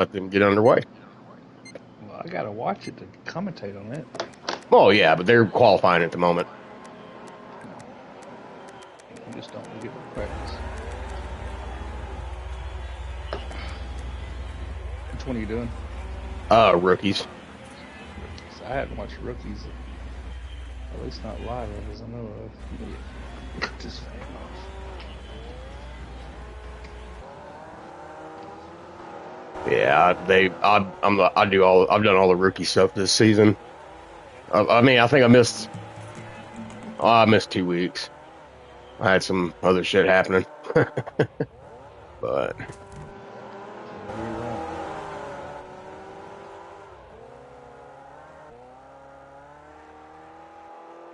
let them get underway. Well, I gotta watch it to commentate on it. Oh yeah, but they're qualifying at the moment. You just don't get no practice. Which one are you doing? Rookies. I hadn't watched rookies, at least not live as I know of. Cut this fan off. Yeah, I've done all the rookie stuff this season. I mean, I think I missed 2 weeks. I had some other shit happening, but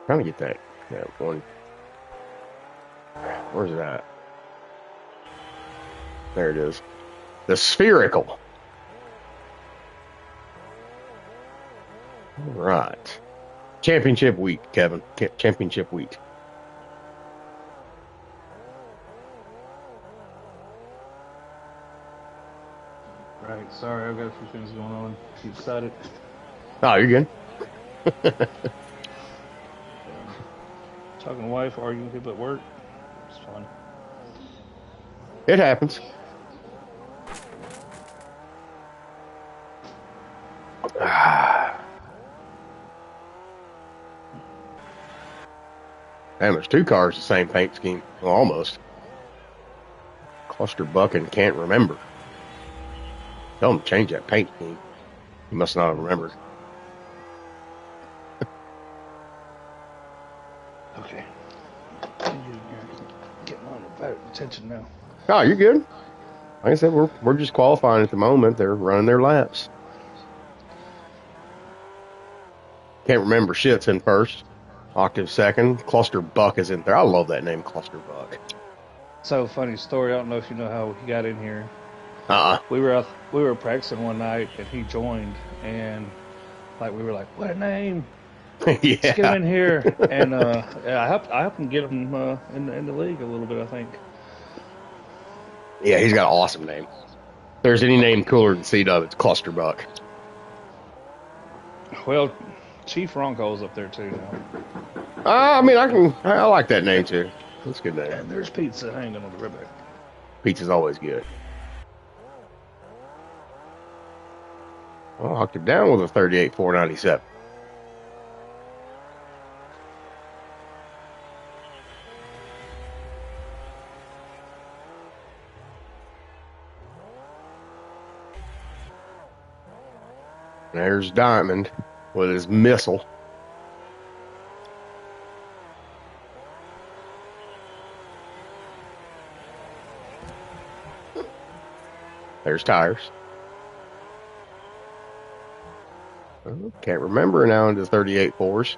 trying to get that one. Where's that? There it is. The spherical. All right. Championship week, Kevin. Championship week. Right, sorry, I've got a few things going on. Keep excited. Oh, you're good. Talking to wife, arguing with people at work. It's fun. It happens. Damn, there's two cars the same paint scheme. Well, almost. Cluster Bucking can't remember. Tell him to change that paint scheme. He must not have remembered. Okay. Getting on about attention now. Oh, you're good. Like I said, we're just qualifying at the moment. They're running their laps. Can't remember shit's in first. Octave second. Cluster Buck is in there. I love that name, Cluster Buck. So funny story. I don't know if you know how he got in here. Uh-uh. We were practicing one night and he joined and we were like, what a name. Yeah. Let's get him in here. And yeah, I helped him get him in the league a little bit, I think. Yeah, he's got an awesome name. If there's any name cooler than C-Dub, it's Cluster Buck. Well, Chief Ronco's up there too now. I mean, I like that name too. That's a good name. And there's pizza hanging on the ribbon. Pizza's always good. Well, Octave down with a 38,497. There's Diamond with his missile. There's Tires. Can't remember now into 38.4s.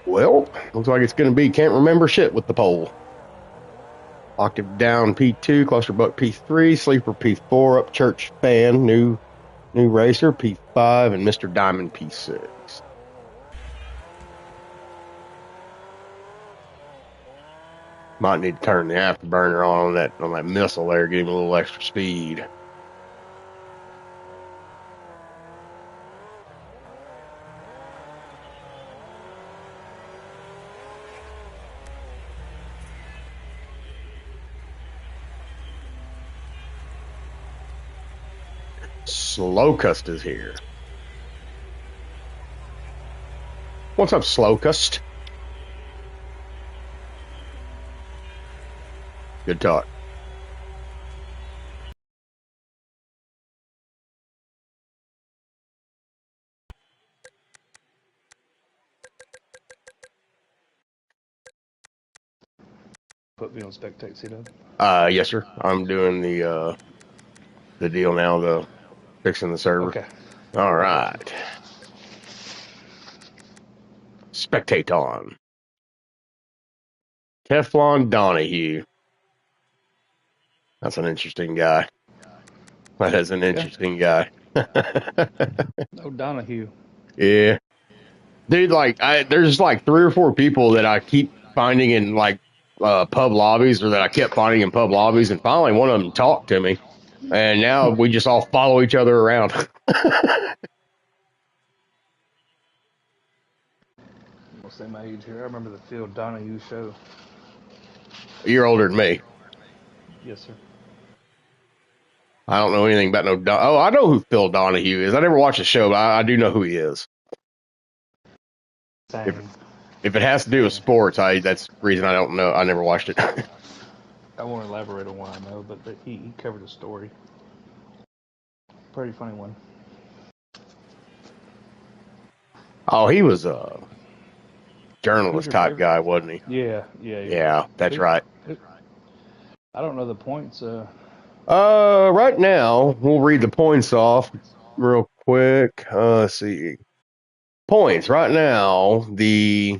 Well, looks like it's going to be can't remember shit with the pole. Octave down P2, Cluster Buck P3, Sleeper P4, Up Church Fan, new racer P5, and Mr. Diamond P6. Might need to turn the afterburner on that missile there, give him a little extra speed. Slowcust is here. What's up, Slowcust? Good talk. Put me on spectate, see that? Yes, sir. I'm doing the deal now, the fixing the server. Okay. All right. Spectate on. Teflon Donahue. That's an interesting guy. That is an Yeah. interesting guy. No Donahue. Yeah. Dude, like there's like 3 or 4 people that I keep finding in like pub lobbies, or that I kept finding in pub lobbies, and finally one of them talked to me, and now we just all follow each other around. I'll say my age here. I remember the Phil Donahue show. You're older than me. Yes, sir. I don't know anything about no. Oh, I know who Phil Donahue is. I never watched the show, but I do know who he is. If Same. if it has to do with sports, that's the reason I don't know. I never watched it. I won't elaborate on what I know, but he covered a story. Pretty funny one. Oh, he was a Who's journalist your type favorite? guy, wasn't he? Yeah. Yeah, that's right. I don't know the points. Right now we'll read the points off real quick. Let's see. Points right now. The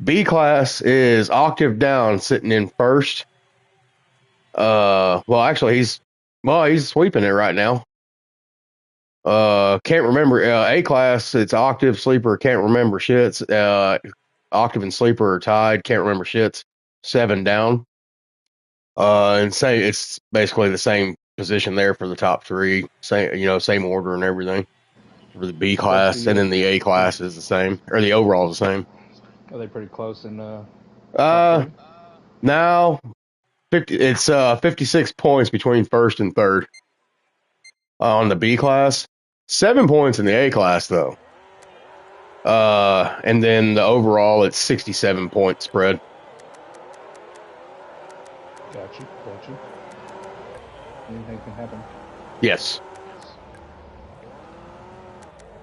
B class is Octave Down, sitting in first. Well, actually, he's sweeping it right now. Can't remember. A class, it's Octave, Sleeper, can't remember shits. Octave and Sleeper are tied, can't remember shits. 7 down. And say it's basically the same position there for the top 3. Same order and everything for the B class, and then the A class is the same, or the overall is the same. Are they pretty close in top Uh, 3? Now 56 points between first and third on the B class. 7 points in the A class though. And then the overall, it's 67 point spread. Got you. Anything can happen. Yes.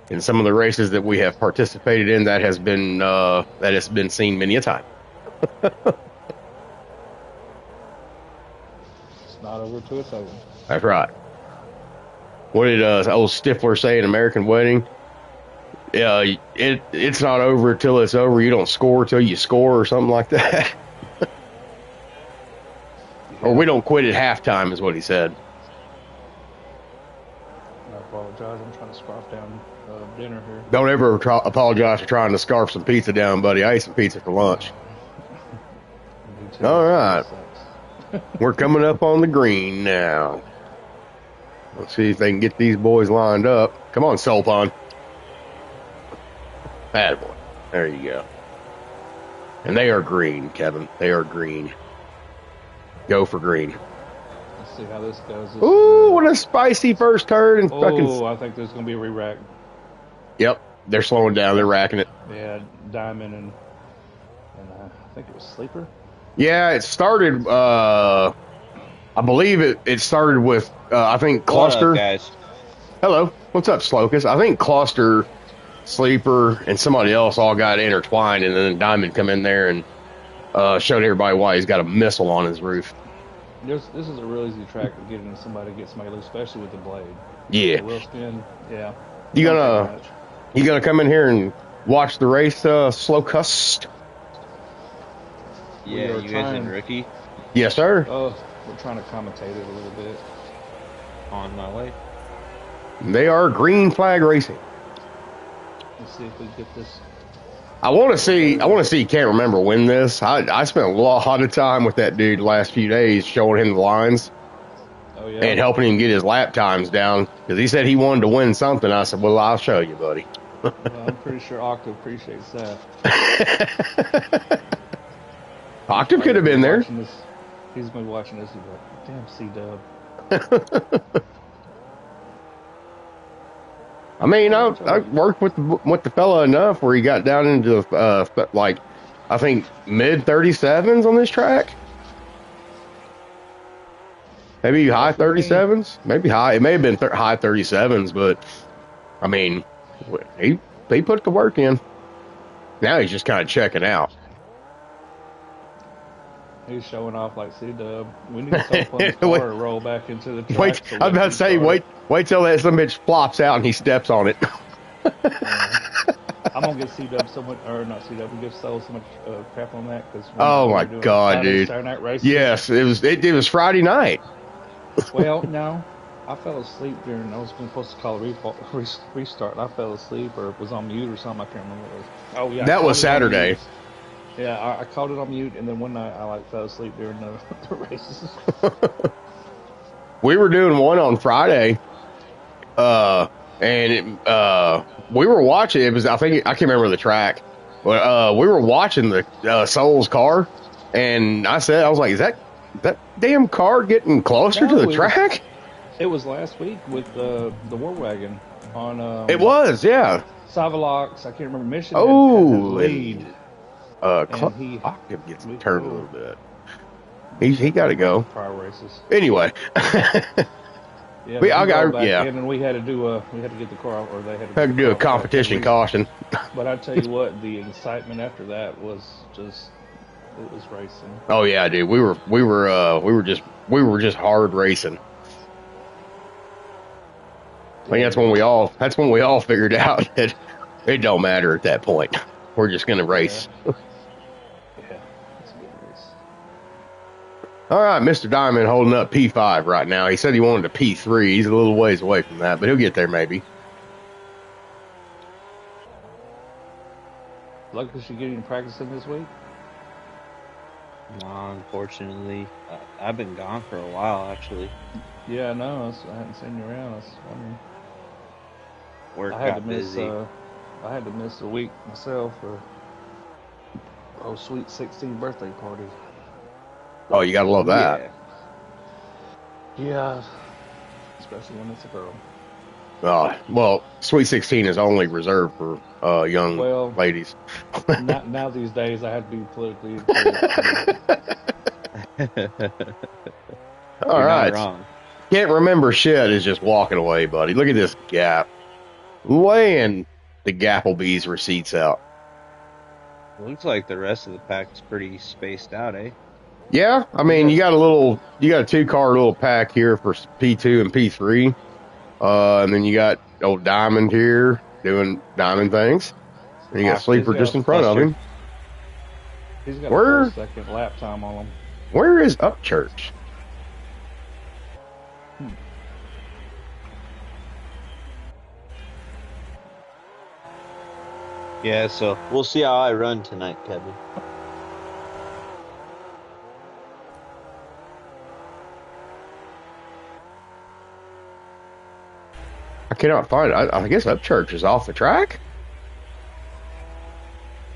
In some of the races that we have participated in, that has been seen many a time. It's not over till it's over. That's right. What did old Stifler say in American Wedding? It's not over till it's over. You don't score till you score, or something like that. Or we don't quit at halftime, is what he said. I apologize. I'm trying to scarf down dinner here. Don't ever apologize for trying to scarf some pizza down, buddy. I ate some pizza for lunch. All right. We're coming up on the green now. Let's see if they can get these boys lined up. Come on, Soul Pond. Attaboy. There you go. And they are green, Kevin. They are green. Go for green. Let's see how this goes. Ooh, what a spicy first turn. And I think there's going to be a re-rack. Yep. They're slowing down. They're racking it. Yeah, Diamond and I think it was Sleeper. Yeah, it started, I believe it started with, I think, Cluster. What up, guys? Hello. What's up, Slokus? I think Cluster, Sleeper, and somebody else all got intertwined, and then Diamond come in there and showed everybody why he's got a missile on his roof. This is a real easy track to get into somebody loose, especially with the blade. Yeah. The wheel spin, yeah. You gonna come in here and watch the race, Slokus? Yeah, you guys and Ricky? Yes, sir. We're trying to commentate it a little bit. On my way. They are green flag racing. Let's see if we get this. I want to see Can't Remember win this. I spent a lot of time with that dude the last few days showing him the lines. Oh, yeah. And helping him get his lap times down, because he said he wanted to win something. I said, well, I'll show you, buddy. Well, I'm pretty sure Octo appreciates that. Octave could have been there. He's been watching this. He's like, damn, C-Dub. I mean, I worked with the fella enough where he got down into I think mid 37s on this track. Maybe high 37s. Maybe high. It may have been high 37s, but I mean, he put the work in. Now he's just kind of checking out. He's showing off like C-Dub. We need to stop on the car to roll back into the track. Wait, I was about to say, wait till that some bitch flops out and he steps on it. I'm gonna get C-Dub so much, or not C-Dub, we give so much crap on that because Oh my God, dude! Saturday night races. Yes, it was Friday night. Well, no, I fell asleep during. I was supposed to call a restart, and I fell asleep or was on mute or something. I can't remember what it was. Oh yeah, I That called was it on Saturday. mute. Yeah, I called it on mute, and then one night I fell asleep during the races. We were doing one on Friday, we were watching. It was, I can't remember the track, but we were watching the Souls car, and I was like, is that damn car getting closer to the track? It was last week with the War Wagon on. It was, yeah. Savalox, I can't remember. Mission. Oh, had the lead. Octave gets turned a little bit. He got to go. Prior races. Anyway. Yeah, and then we had to get the car, or they had to do a competition caution. But I tell you what, the excitement after that was just, it was racing. Oh yeah, dude, we were just hard racing. I think that's when we all figured out that it don't matter at that point. We're just gonna race. Yeah, it's a good race. All right, Mr. Diamond holding up P5 right now. He said he wanted a P3. He's a little ways away from that, but he'll get there maybe. Lucky she getting practicing this week. No, unfortunately, I've been gone for a while actually. Yeah, I know. I hadn't seen you around. I was wondering. Work I had got to miss. busy. I had to miss a week myself for sweet 16th birthday party. Oh, you gotta love that. Yeah, especially when it's a girl. Well, Sweet 16 is only reserved for young ladies. Now these days, I have to be politically. All right. Wrong. Can't remember shit is just walking away, buddy. Look at this gap. Laying the Gapplebee's receipts out. Looks like the rest of the pack is pretty spaced out, eh? Yeah, I mean, you got a 2-car little pack here for P2 and P3. And then you got old Diamond here doing Diamond things. And you got Sleeper just in front of him. He's got a 4-second lap time on him. Where is Upchurch? Yeah, so we'll see how I run tonight, Kevin. I cannot find it. I guess Upchurch is off the track?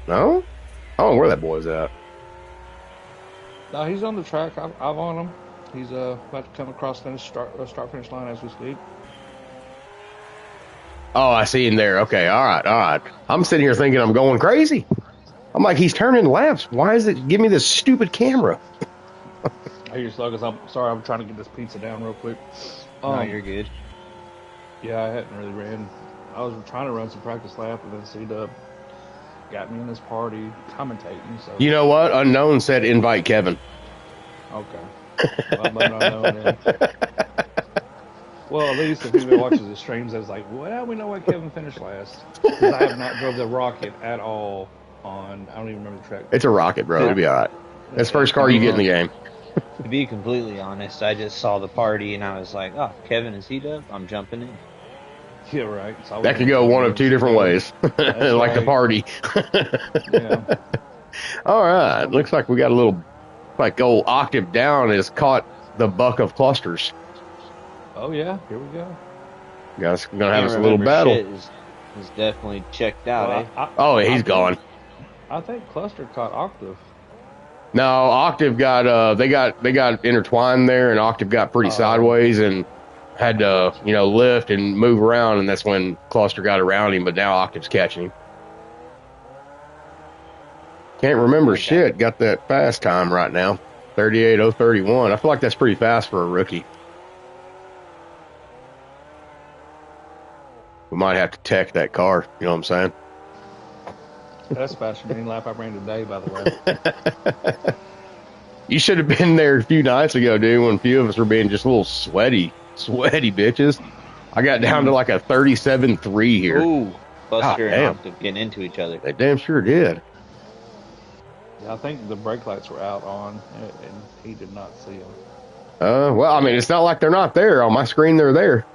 No? I don't know where that boy's at. No, he's on the track. I'm on him. He's about to come across start-finish line as we speak. Oh, I see him there. Okay, all right. I'm sitting here thinking I'm going crazy. I'm like, he's turning laps. Why is it give me this stupid camera? Hey, you're slow, because I'm sorry. I'm trying to get this pizza down real quick. No, you're good. Yeah, I hadn't really ran. I was trying to run some practice lap, and then C-Dub got me in this party commentating. So you know what? Unknown said invite Kevin. Okay. Well, I'm unknown then. Well, at least if anybody watches the streams, I was like, well, we know why Kevin finished last. Because I have not drove the Rocket at all on, I don't even remember the track. It's a Rocket, bro. It'll be all right. That's the first car you get in the game. To be completely honest, I just saw the party and I was like, oh, Kevin is C-Dub? I'm jumping in. Yeah, right. So that could go one of two different ways. Like right. The party. Yeah. All right. Looks like we got a little, like old Octave Down has caught the buck of clusters. Oh, yeah. Here we go. Guys, going to have us a little battle. Is definitely checked out, eh? He's gone. I think Cluster caught Octave. No, Octave got, they got intertwined there, and Octave got pretty sideways and had to, lift and move around, and that's when Cluster got around him, but now Octave's catching him. Can't remember shit. Got that fast time right now. 38:031. I feel like that's pretty fast for a rookie. We might have to tech that car. You know what I'm saying? That's faster than any lap I ran today, by the way. You should have been there a few nights ago, dude, when a few of us were being just little sweaty bitches. I got down to like a 37.3 here. Ooh, Cluster and damn. Octave getting into each other. They damn sure did. Yeah, I think the brake lights were out on, and he did not see them. Well, I mean, it's not like they're not there. On my screen, they're there.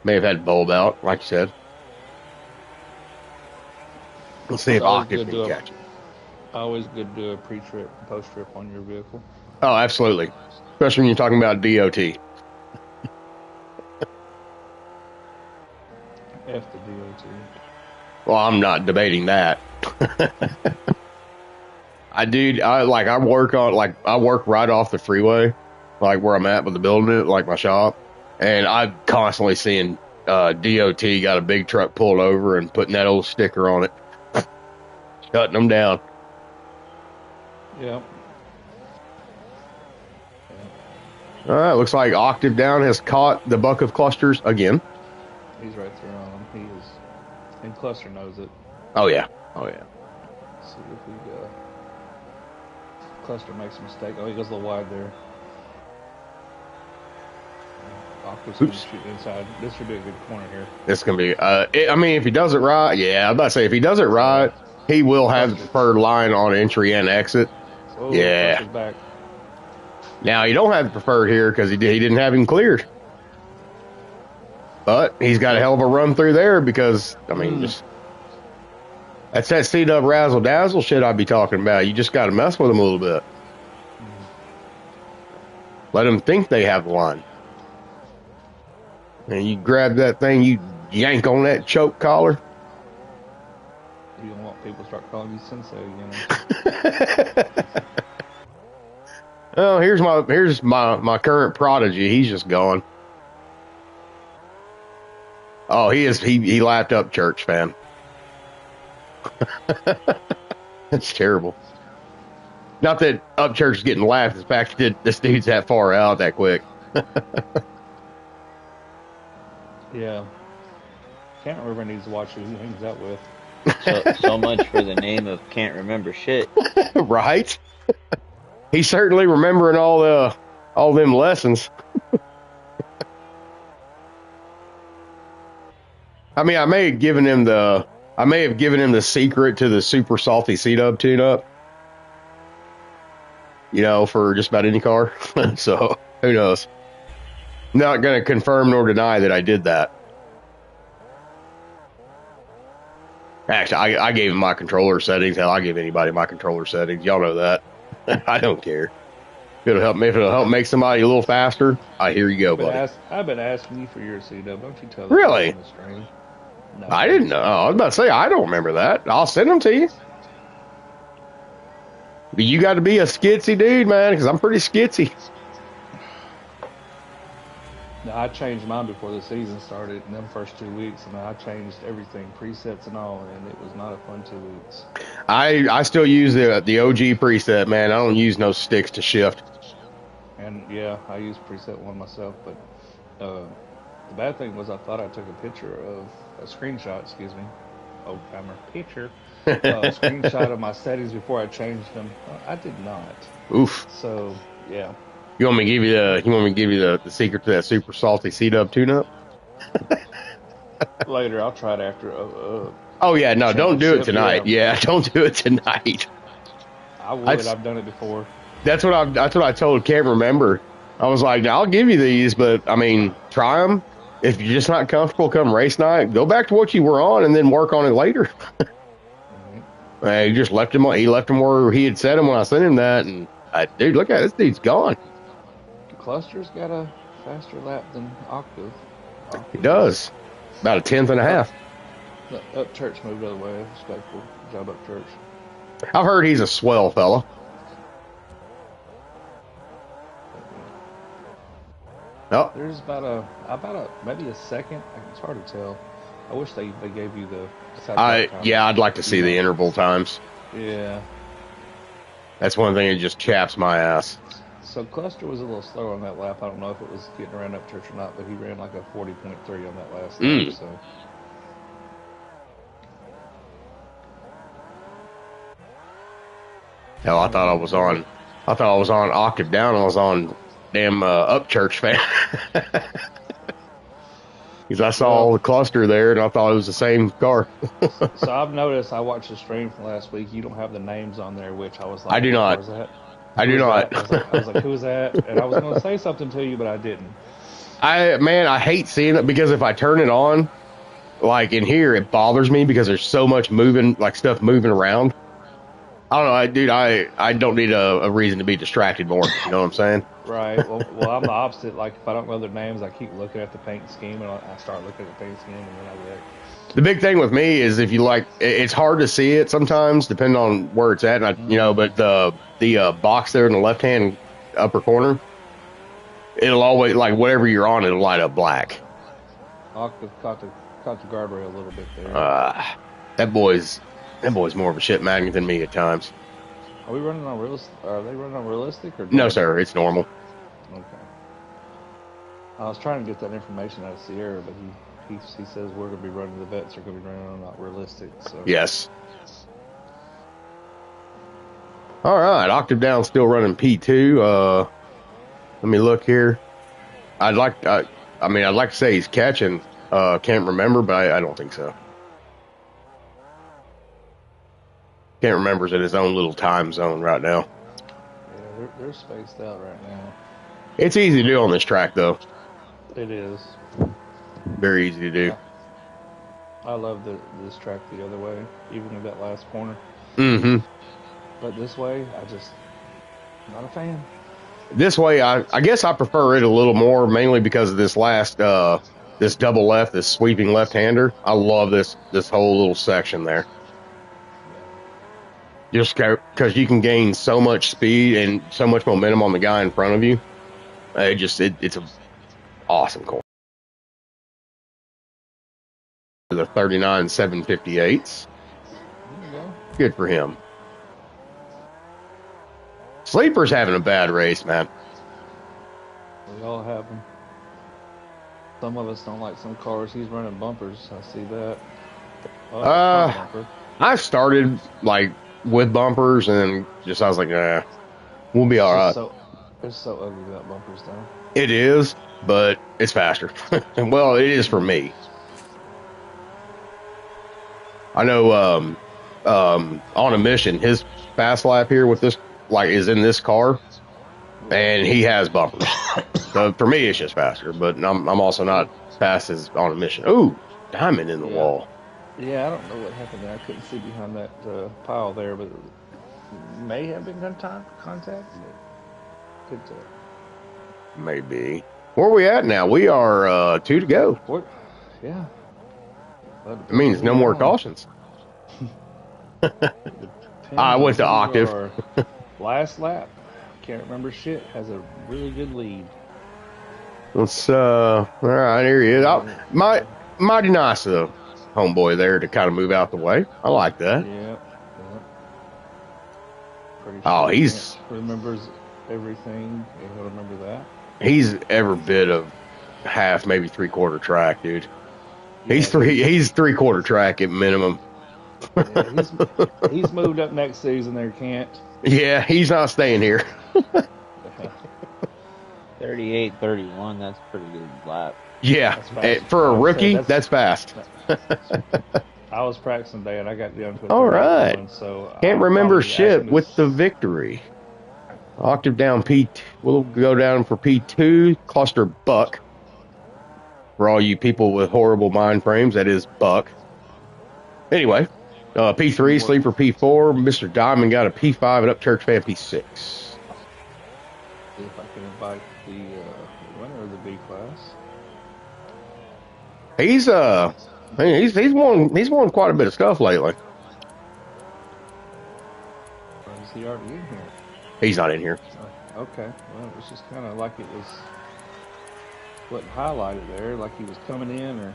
May have had bulb out, like you said. Let's see if Octave can catch it. Always good to do a pre-trip and post-trip on your vehicle. Oh, absolutely. Especially when you're talking about DOT. F the DOT. Well, I'm not debating that. I work right off the freeway, like where I'm at with the building, like my shop, and I'm constantly seeing DOT got a big truck pulled over and putting that old sticker on it, shutting them down. Yep. All right, looks like Octave Down has caught the buck of clusters again. He's right there on him. He is, and Cluster knows it. Oh yeah. Let's see if we Cluster makes a mistake. Oh, he goes a little wide there. Octave's going to shoot inside. This should be a good corner here. This can be. I mean, if he does it right, yeah. I'm about to say if he does it right, he will have the preferred line on entry and exit. Oh, yeah. Cluster's back. Now you don't have the preferred here because he didn't have him cleared, but he's got a hell of a run through there because I mean, that's that C-dub razzle dazzle shit I'd be talking about. You just got to mess with them a little bit. Let them think they have the line. And you grab that thing, you yank on that choke collar. You don't want people to start calling you sensei again. Oh, here's my current prodigy. He's just gone. Oh, he lapped up church, fam. That's terrible. Not that Upchurch is getting laughed. The fact that this dude's that far out that quick. Yeah. Can't remember needs to watch who he hangs out with. So much for the name of can't remember shit. Right? He's certainly remembering all them lessons. I mean, I may have given him the secret to the super salty C-dub tune-up. You know, for just about any car. So, who knows? Not going to confirm nor deny that I did that. Actually, I gave him my controller settings. Hell, I give anybody my controller settings. Y'all know that. I don't care. If it'll help make somebody a little faster, here you go, buddy. I've been asking you for your C-dub. Don't you tell Really? No. I didn't know. I was about to say, I don't remember that. I'll send them to you. But you got to be a skitsy dude, man, because I'm pretty skitsy. No, I changed mine before the season started in them first 2 weeks, and I changed everything, presets and all, and it was not a fun 2 weeks. I still use the OG preset, man. I don't use no sticks to shift. And yeah, I use preset one myself, but the bad thing was I thought I took a screenshot, old timer picture, screenshot of my settings before I changed them. I did not. Oof. So yeah. You want me to give you the secret to that super salty C-dub tune-up? Later, I'll try it after. Oh yeah, no, don't do it tonight. Yeah, don't do it tonight. I would. I've done it before. That's what I told Can't Remember. I was like, I'll give you these, but I mean, try them. If you're just not comfortable come race night, go back to what you were on and then work on it later. He just left him. He left him where he had set him when I sent him that, and dude, look at this dude's gone. Cluster's got a faster lap than Octave. He does. About a 10th and a half. Upchurch moved the other way. Respectful. Good job, Upchurch. I've heard he's a swell fella. Oh. There's about maybe a second. It's hard to tell. I wish they gave you the time. I'd like to see the interval times. Yeah. That's one thing that just chaps my ass. So Cluster was a little slower on that lap. I don't know if it was getting around Upchurch or not, but he ran like a 40.3 on that last lap. So. Hell, I thought I was on Octave Down. I was on damn Upchurch fan. Because I saw the cluster there, and I thought it was the same car. So I've noticed, I watched the stream from last week. You don't have the names on there, which I was like, I do what not. car is that? I do not. I was like, who is that? And I was going to say something to you, but I didn't. I hate seeing it because if I turn it on, like in here, it bothers me because there's so much moving, like stuff moving around. I don't know, dude. I don't need a reason to be distracted more. You know what I'm saying? Right. Well, I'm the opposite. Like, if I don't know their names, I keep looking at the paint scheme, and I start looking at the paint scheme, and then I get. The big thing with me is if you like, it's hard to see it sometimes, depending on where it's at. And but the box there in the left hand upper corner, it'll always, like, whatever you're on, it'll light up black. Octave caught the guardrail a little bit there. That boy's more of a shit magnet than me at times. Are we running on Are they running on realistic or no, sir? It's normal. Okay. I was trying to get that information out of Sierra, but he says we're going to be running, the vets are going to be running on not realistic. So yes. All right, Octave Down still running P2. Let me look here. I'd like to say he's catching. Can't remember, but I don't think so. Can't remember. Is in his own little time zone right now. Yeah, they're spaced out right now. It's easy to do on this track, though. It is. Very easy to do. I love this track the other way, even in that last corner. Mm-hmm. But this way, not a fan. This way, I guess I prefer it a little more, mainly because of this last, this double left, this sweeping left-hander. I love this whole little section there. Just because you can gain so much speed and so much momentum on the guy in front of you. It's an awesome corner. The 39 758s. Good for him. Sleeper's having a bad race, man. We all have them. Some of us don't like some cars. He's running bumpers. I see that. I started like with bumpers and I was like, nah, we'll be all right. It's so ugly without bumpers, though. It is, but it's faster. Well, it is for me. I know on a mission, his fast lap here with this, like, is in this car, and he has bumpers. So for me, it's just faster, but I'm also not fast as on a mission. Ooh, diamond in the wall. Yeah, I don't know what happened there. I couldn't see behind that pile there, but it may have been contact. Could tell. Maybe. Where are we at now? We are 2 to go. What? Yeah. It means no more cautions. I went to Octave. Last lap. Can't remember shit. Has a really good lead. Let's all right, here he is. Mighty nice of homeboy there to kind of move out the way. I like that. Yeah. Oh, he's remembers everything. He'll remember that. He's every bit of half, maybe 3/4 track, dude. Yeah. He's 3/4 track at minimum. Yeah, he's moved up next season there, Kent. Yeah, he's not staying here. 38-31, that's a pretty good lap. Yeah, for a rookie, that's fast. I was practicing today and I got down to all right. One, so can't remember shit with the victory. Octave down we'll go down for P2, cluster Buck. For all you people with horrible mind frames, that is Buck. Anyway, P3, sleeper P4, Mr. Diamond got a P5, and up Church fan P6. See if I can invite the winner of the B class. He's won quite a bit of stuff lately. Or is he already in here? He's not in here. Okay. Well, it was just kind of like it wasn't highlighted there, like he was coming in, or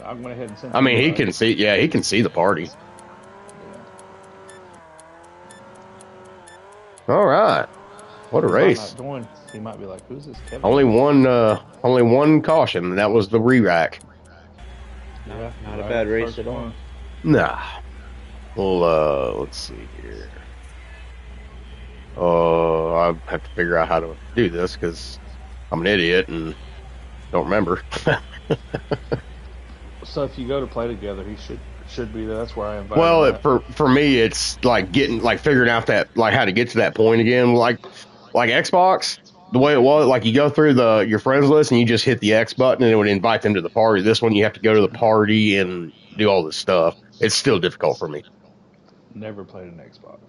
I went ahead and sent. I mean, he can see. Yeah, he can see the party. Yeah. All right. What a race! He might be like, "Who's this Kevin?" Only one caution, and that was the re-rack. Yeah, not a bad race at all. Nah. Well, let's see here. I have to figure out how to do this because I'm an idiot and don't remember. So if you go to play together, he should be there. That's where I invited him Well, at. for me, it's like figuring out that like how to get to that point again. Like Xbox, the way it was, like you go through your friends list and you just hit the X button and it would invite them to the party. This one, you have to go to the party and do all this stuff. It's still difficult for me. Never played an Xbox.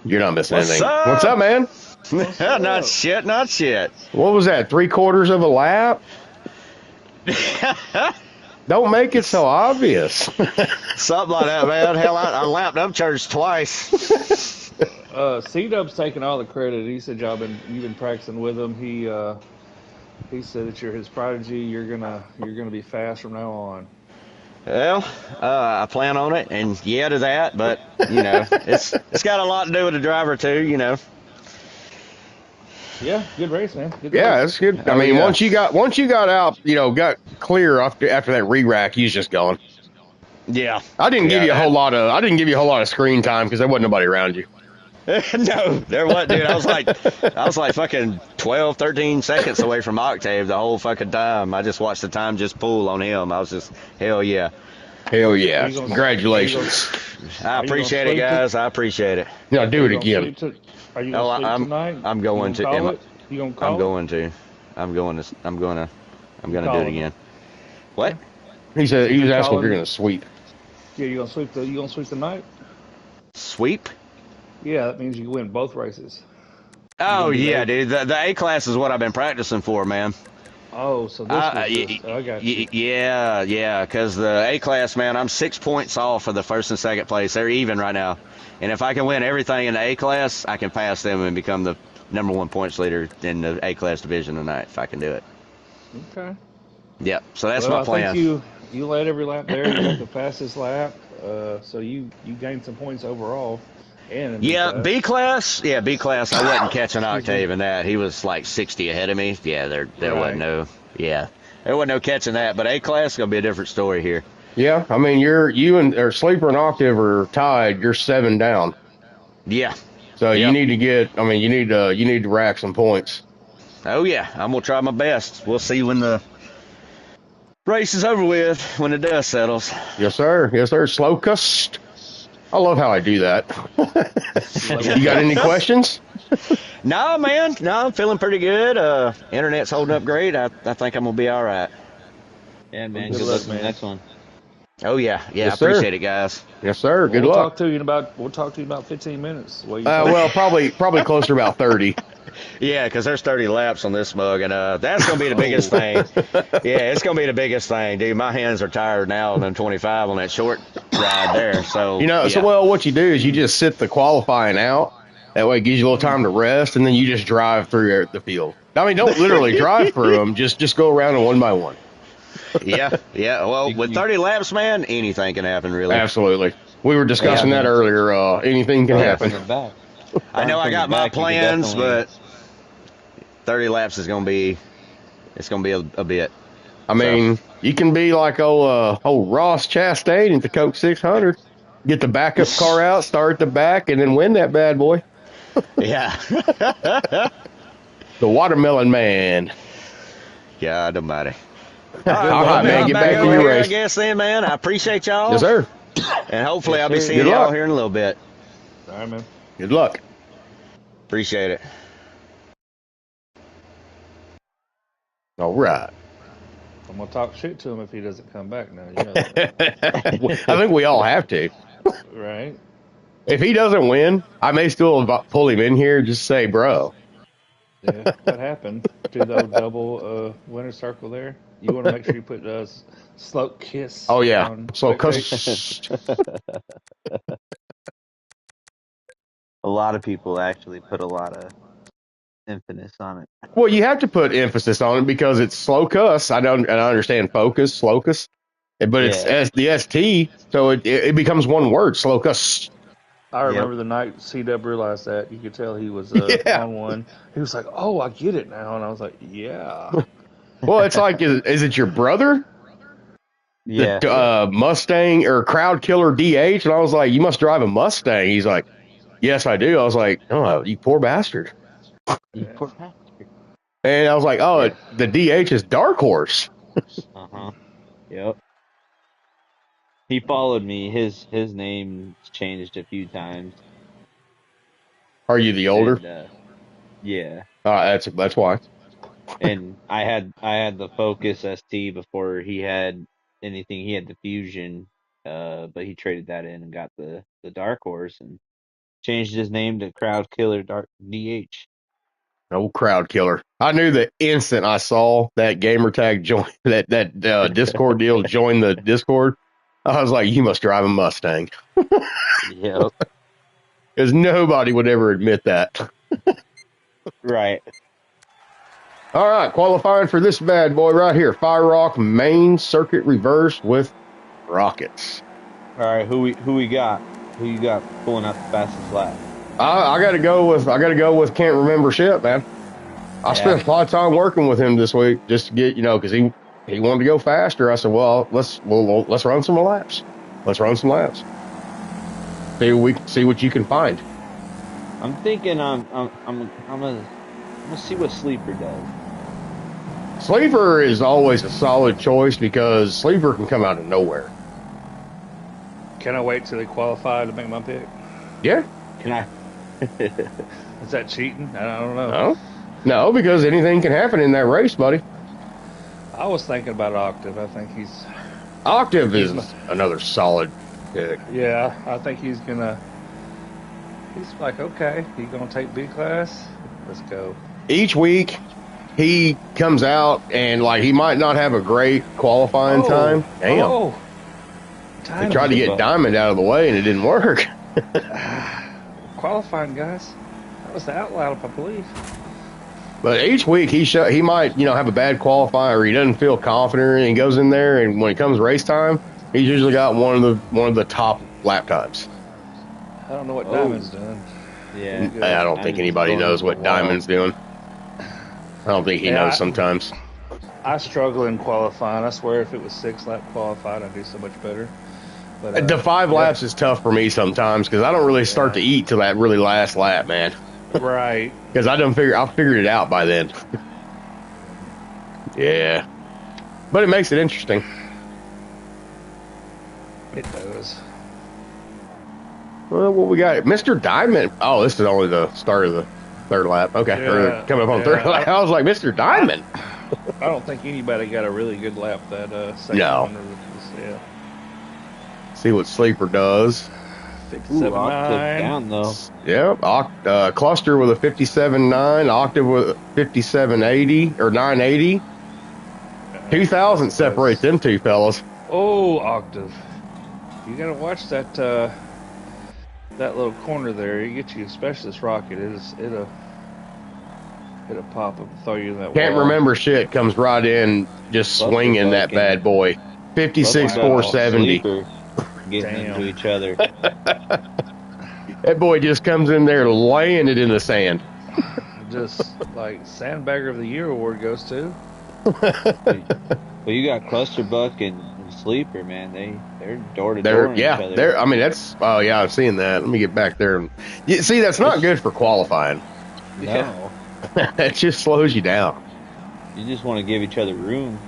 You're not missing What's anything. up? What's up, man? Not shit, not shit. What was that? 3/4 of a lap? Don't make it so obvious. Something like that, man. Hell, I lapped up church twice. C-Dub's taking all the credit. He said you've been practicing with him. He said that you're his prodigy. You're gonna be fast from now on. Well, I plan on it, and yeah to that, but you know, it's got a lot to do with the driver too, you know. Yeah, good race, man. Good Yeah, race. that's good. I Oh, mean, yeah. once you got out, got clear after that re-rack, he's just gone. Yeah. I didn't give you a that- whole lot of screen time because there wasn't nobody around you. No, there wasn't, dude. I was like fucking 12, 13 seconds away from Octave the whole fucking time. I just watched the time just pull on him. I was just, hell yeah. Hell yeah! You gonna- Congratulations. I appreciate it, guys. I appreciate it. Now do it again. Are you Oh, gonna sleep tonight? I'm going to. You gonna call it? You gonna call I'm it? going to. I'm gonna do Call it it. again. What? He said he was asking if Colin? you're going to sweep. Yeah, you gonna sweep the night? Sweep? Yeah, that means you win both races. Oh gonna do yeah, that? dude. The A class is what I've been practicing for, man. Oh, so this was just, I got you. Yeah. Because the A class, man, I'm 6 points off of the first and second place. They're even right now. And if I can win everything in the A class, I can pass them and become the #1 points leader in the A class division tonight. If I can do it. Okay. Yep. So that's Well, my plan. I think you led every lap there. You got the fastest lap. So you gained some points overall. And in Yeah, B class. B class. I wasn't catching Octave in that. He was like 60 ahead of me. Yeah, there wasn't Right. there wasn't no catching that. But A class is gonna be a different story here. Yeah, I mean you and Sleeper and Octave are tied. You're 7 down. Yeah. So Yep. you need to rack some points. Oh yeah, I'm gonna try my best. We'll see when the race is over with, when the dust settles. Yes, sir. Yes, sir. Slow cust. I love how I do that. You got any questions? No, man. No, I'm feeling pretty good. Internet's holding up great. I think I'm gonna be all right. Yeah, man. Good Good luck, luck, man. man. Next one. Oh yeah. Yes, I sir. appreciate it, guys. Yes, sir. Good we'll luck. talk to you in about 15 minutes. What you Well, probably closer to about 30. Yeah, because there's 30 laps on this mug, and that's gonna be the biggest thing. Yeah, it's gonna be the biggest thing, dude. My hands are tired now than 25 on that short ride there. So So what you do is you just sit the qualifying out. That way it gives you a little time to rest, and then you just drive through the field. I mean, don't literally drive through them. Just go around them one by one. yeah. Well, with 30 laps, man, anything can happen, really. Absolutely. We were discussing that earlier. Anything can happen. From the back. I know I got From the my back, you could plans, definitely- but 30 laps is gonna be a bit. I mean, you can be like old Ross Chastain at the Coke 600. Get the backup car out, start at the back, and then win that bad boy. Yeah. The Watermelon Man. God almighty. All right, man. Get back to over your here, I race. guess then, man. I appreciate y'all. Yes, sir. And hopefully I'll be Yes, sir. seeing Good y'all luck. here in a little bit. All right, man. Good luck. Appreciate it. All right. I'm gonna talk shit to him if he doesn't come back now. You know that, I think we all have to. right? If he doesn't win, I may still pull him in here. Just say, bro. Yeah. What happened to the double winner circle there? You want to make sure you put slow kiss. Oh yeah. on So, spectate. A lot of people actually put a lot of emphasis on it. well, you have to put emphasis on it because it's slow cuss. I understand focus, slow cuss, but it's Yeah. the ST, so it becomes one word, slow cuss. I remember the night C-Dub realized that. You could tell he was Yeah. on one. He was like, "Oh, I get it now," and I was like, "Yeah." Well, it's like, is it your brother? Yeah. The Mustang or Crowd Killer DH? And I was like, you must drive a Mustang. He's like, yes, I do. I was like, oh, you poor bastard. You poor bastard. And I was like, oh, the DH is Dark Horse. Yep. He followed me. His name's changed a few times, Are you the older? and yeah. That's why. And I had the Focus ST before he had anything. He had the Fusion, but he traded that in and got the Dark Horse and changed his name to Crowd Killer Dark DH. Old crowd killer. I knew the instant I saw that gamer tag join that Discord deal join the Discord. I was like, you must drive a Mustang, Yep. because nobody would ever admit that. Right. All right, qualifying for this bad boy right here, Fire Rock main circuit reverse with rockets. All right. Who we got? Who you got pulling out the fastest lap? I got to go with can't remember shit, man. I spent a lot of time working with him this week just to get, because he wanted to go faster. I said, well, let's run some laps. Let's run some laps. See what you can find. I'm thinking I'm gonna see what Sleeper does. Sleeper is always a solid choice because Sleeper can come out of nowhere. Can I wait till they qualify to make my pick? Yeah. Can I? Is that cheating? I don't know. No, because anything can happen in that race, buddy. I was thinking about Octave. I think Octave is another solid pick. Yeah, I think he's like, okay, he's gonna take B class. Let's go. Each week, he comes out and he might not have a great qualifying time. Damn. He tried to get Diamond out of the way and it didn't work. Qualifying, guys. That was the outlap, I believe. But each week he might have a bad qualifying, or he doesn't feel confident, and he goes in there, and when it comes race time, he's usually got one of the top lap times. I don't know what Diamond's doing. Yeah, I don't think anybody knows what Diamond's doing. I don't think he knows sometimes. I struggle in qualifying. I swear, if it was 6-lap qualified, I'd do so much better. But the 5 laps is tough for me sometimes because I don't really start to eat till that really last lap, man. Right. Because I figured it out by then. Yeah. But it makes it interesting. It does. Well, what we got? Mr. Diamond. Oh, this is only the start of the 3rd lap. Okay. Yeah, or coming up on 3rd lap. I was like, Mr. Diamond. I don't think anybody got a really good lap that second one. Yeah. See what Sleeper does. 57.9. Down though. Yep. Cluster with a 57.9. Octave with 57.80 or 980. 2,000 separate them two fellas. Oh, Octave. You gotta watch that that little corner there. You get you a specialist rocket. It'll pop up and throw you in that Can't wall. remember shit comes right in just swinging that bad boy. 56.470. Getting into each other. That boy just comes in there laying it in the sand. Just like Sandbagger of the Year award goes to. Well, you got Clusterbuck and Sleeper, man. They're door to door. Yeah, I mean, that's. Oh yeah, I'm seeing that. Let me get back there. See, that's not good for qualifying. No, That just slows you down. you just want to give each other room.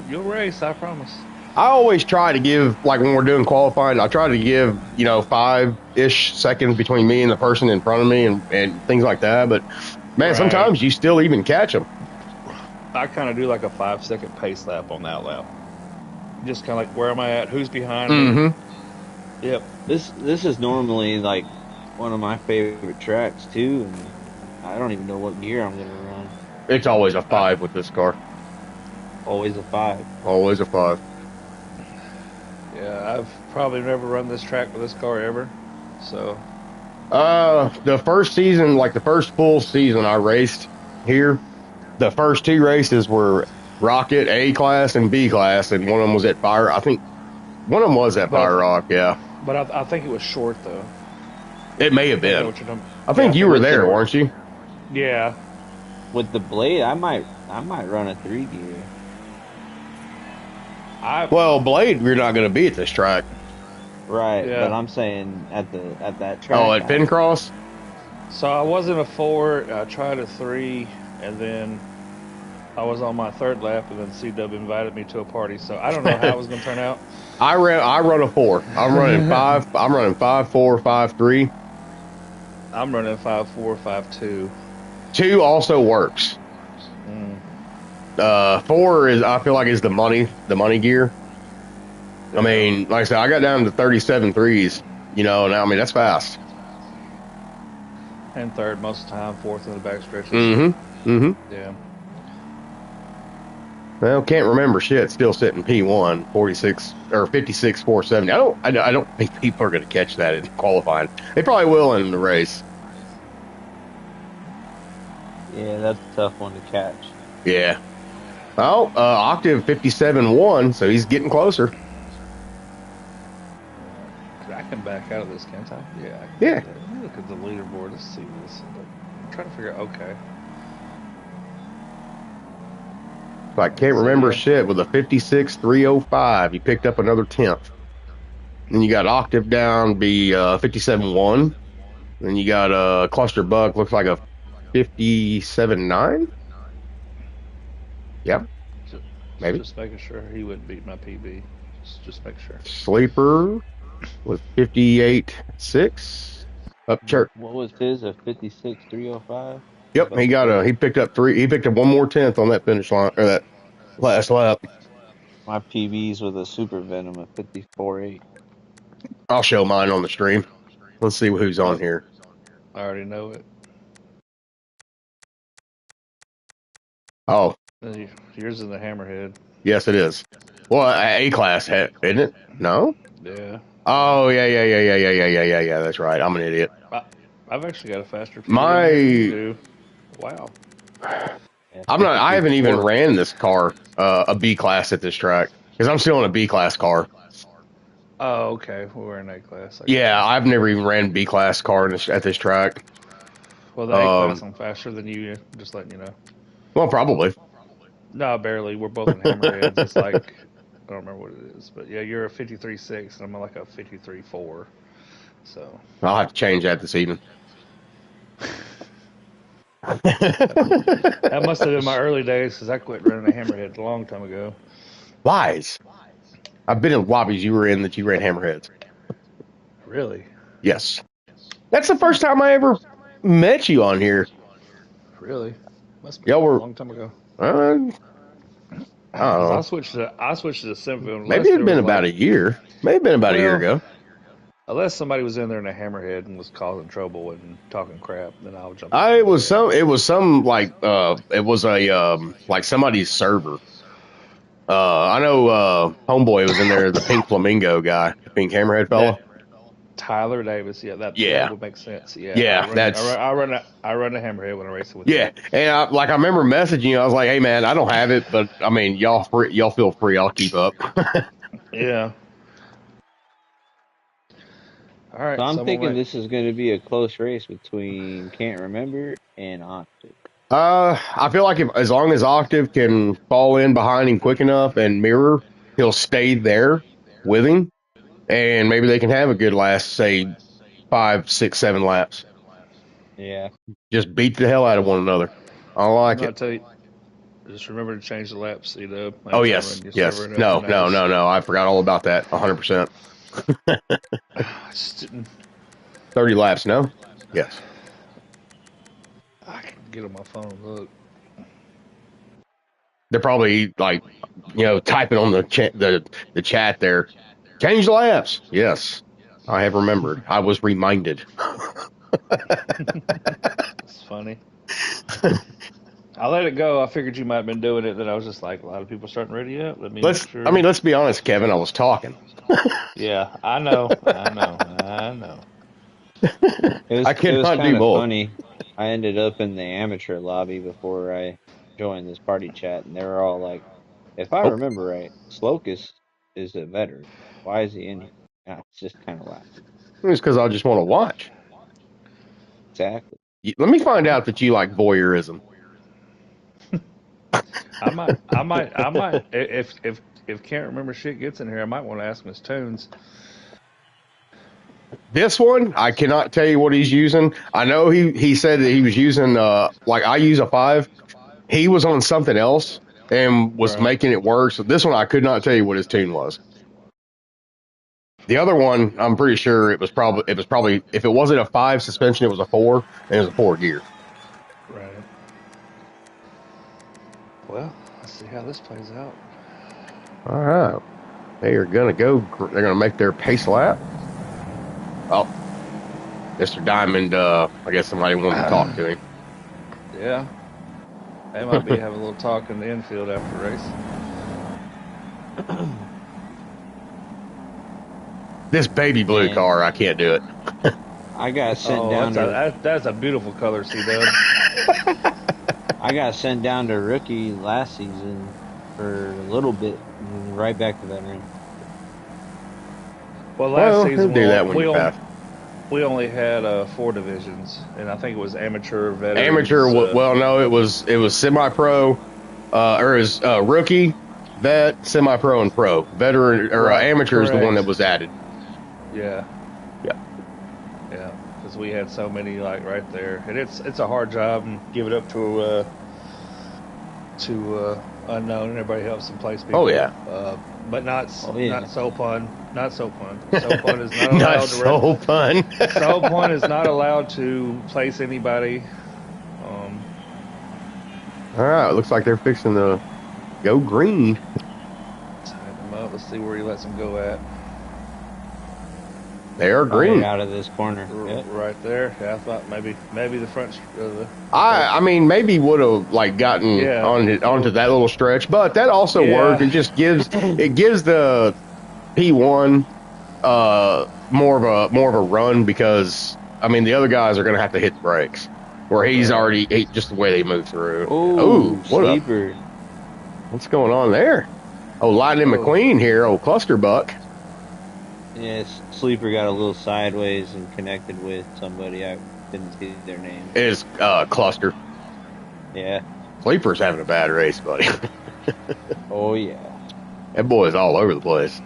You'll race, I promise. I always try to give, like when we're doing qualifying, I try to give 5-ish seconds between me and the person in front of me and things like that. But man, sometimes you still even catch them. I kind of do like a 5-second pace lap on that lap. Just kind of like, where am I at? Who's behind me? Yep. This is normally like one of my favorite tracks too, and I don't even know what gear I'm gonna run. It's always a 5 with this car. Always a 5. Always a 5. Yeah, I've probably never run this track with this car ever. So. The first season, like the first full season I raced here, the first 2 races were Rocket A class and B class, and one of them was at Fire. I think one of them was at Fire Rock, yeah. But I think it was short though. It may have been. I think you were there, weren't you? Yeah. With the Blade, I might run a 3 gear. Well, Blade, you're not going to be at this track. Right, Yeah. but I'm saying at that track. Oh, at Fincross? So I wasn't a 4. I tried a 3, and then I was on my third lap, and then C-Dub invited me to a party, so I don't know how it was going to turn out. I run a 4. I'm running 5. I'm running 5.4, 5.3. I'm running 5.4, 5.2. 2 also works. Mm. 4 is, I feel like, is the money gear. Yeah. I mean, like I said, I got down to 37 threes, and I mean, that's fast. And third most of the time, fourth in the back stretches. Mm-hmm. Mm-hmm. Yeah. Well, can't remember shit. Still sitting P1, 46 or 56, 470. I don't think people are going to catch that in qualifying. They probably will in the race. Yeah, that's a tough one to catch. Yeah. Oh, Octave 57.1, so he's getting closer. I can back out of this, can't I? Yeah, I can Yeah. do that. Let me look at the leaderboard. Let's see this. I'm trying to figure out. Okay. I can't So, remember yeah. shit with a 56.305. He picked up another 10th. Then you got Octave down, be 57.1. Then you got Cluster Buck, looks like a 57.9. Yep, Just, maybe. just making sure he wouldn't beat my PB. Just make sure. Sleeper with 58.6. Up church. What was his? A 56.305? Yep, he picked up 3. He picked up one more 10th on that finish line, or that last lap. My PB's with a super venom of 54.8. I'll show mine on the stream. Let's see who's on Oh, here. I already know it. Oh, Yours is the Hammerhead. yes, it is. Well, A class, isn't it? No. Yeah. Oh, yeah. That's right. I'm an idiot. I've actually got a faster PB on here than you My, do. Wow. Yeah, I'm not. I haven't even 53.4. ran this car a B class at this track because I'm still in a B class car. Oh, okay. Well, we're in A class. I got Yeah, you. I've never even ran B class car at this track. Well, the A class, Um, I'm faster than you. Just letting you know. well, probably. No, barely. We're both in Hammerheads. It's like I don't remember what it is, but yeah, you're a 53.6 and I'm like a 53.4. So I'll have to change that this evening. that must have been my early days because I quit running a Hammerhead a long time ago. Lies. I've been in lobbies you were in that you ran hammerheads. Really? Yes. That's the first time I ever met you on here. Really? Must have been Y'all a were, long time ago. I don't Because know. I switched to Simple Maybe unless it'd there been was about like, a year. Maybe been about a year well, ago. unless somebody was in there in a Hammerhead and was causing trouble and talking crap, then I'll jump in there. But yeah. It was some like it was a like somebody's server. I know Homeboy was in there, the pink flamingo guy, the pink hammerhead fella. That Tyler Davis, yeah, that Yeah. would make sense. Yeah, I Yeah, run it. that's I run a Hammerhead when I race it with him. yeah. And I remember messaging you. I was like, "Hey man, I don't have it, but I mean, y'all feel free. I'll keep up." Yeah. All So right, I'm so I'm gonna thinking make. this is going to be a close race between Can't Remember and Octave. I feel like if as long as Octave can fall in behind him quick enough and mirror, he'll stay there with him, and maybe they can have a good last, say, 5, 6, 7 laps. Yeah. Just beat the hell out of one another. I I'm like gonna it. tell you. Just remember to change the laps, C-Dub. I Oh ain't trying to yes, run your yes. server up your No, no, nose. no, no. I forgot all about that. 100%. I just didn't. 30 laps. No. Yes. I can get on my phone and look. They're probably like, typing on the chat there. Change the laps. Yes, I have remembered. I was reminded. It's funny. I let it go. I figured you might have been doing it. Then I was just like, a lot of people starting ready up. Let me make sure. Let's be honest, Kevin. I was talking. Yeah, I know. I know. I know. I It was cannot kind do of both. funny. I ended up in the amateur lobby before I joined this party chat, and they were all like, "If I Oh, remember right, Slokus is a veteran. Why is he in here?" And I just kind of laughed. it's because I just want to watch. Exactly. Let me find out that you like voyeurism. I might. If can't remember shit gets in here, I might want to ask Miss Tunes. This one, I cannot tell you what he's using. I know he said that he was using like I use a 5. he was on something else and was Right. making it work. So this one, I could not tell you what his tune was. The other one, I'm pretty sure it was probably if it wasn't a 5 suspension, it was a 4, and it was a 4 gear. Right. Well, let's see how this plays out. All right, they are gonna go. They're gonna make their pace lap. Oh, Mr. Diamond. I guess somebody wanted to talk to him. Yeah. They might be having a little talk in the infield after the race. This baby blue Man. car, I can't do it. I got sent down that's a beautiful color, C-Dub. I got sent down to rookie last season for a little bit, and then right back to veteran. Well, last season do that when you pass. we only had 4 divisions, and I think it was amateur, veteran. Amateur. Well, no, it was semi-pro, or it was rookie, vet, semi-pro, and pro. Veteran or amateur is the one that was added. Yeah. Yeah. Yeah, because we had so many like right there, and it's a hard job, and give it up to unknown, and everybody helps them place people. Oh yeah. But not so pun. Not so pun. So pun is not allowed Not to. so pun. So pun is not allowed to place anybody. All right, looks like they're fixing to go green. Tie them up. Let's see where he lets them go at. They are green. Out of this corner. Yep. Right there. Yeah, I thought maybe the front. I mean, maybe would have like gotten onto that little stretch, but that also worked. It just gives the P1 more of a run, because I mean the other guys are going to have to hit the brakes, where he's already just the way they move through. Ooh, sleeper. What's going on there? Oh, Lightning McQueen here. Oh, Clusterbuck. Yes, sleeper got a little sideways and connected with somebody. I didn't see their name. It is Cluster. Yeah. Sleeper's having a bad race, buddy. Oh yeah. That boy's all over the place.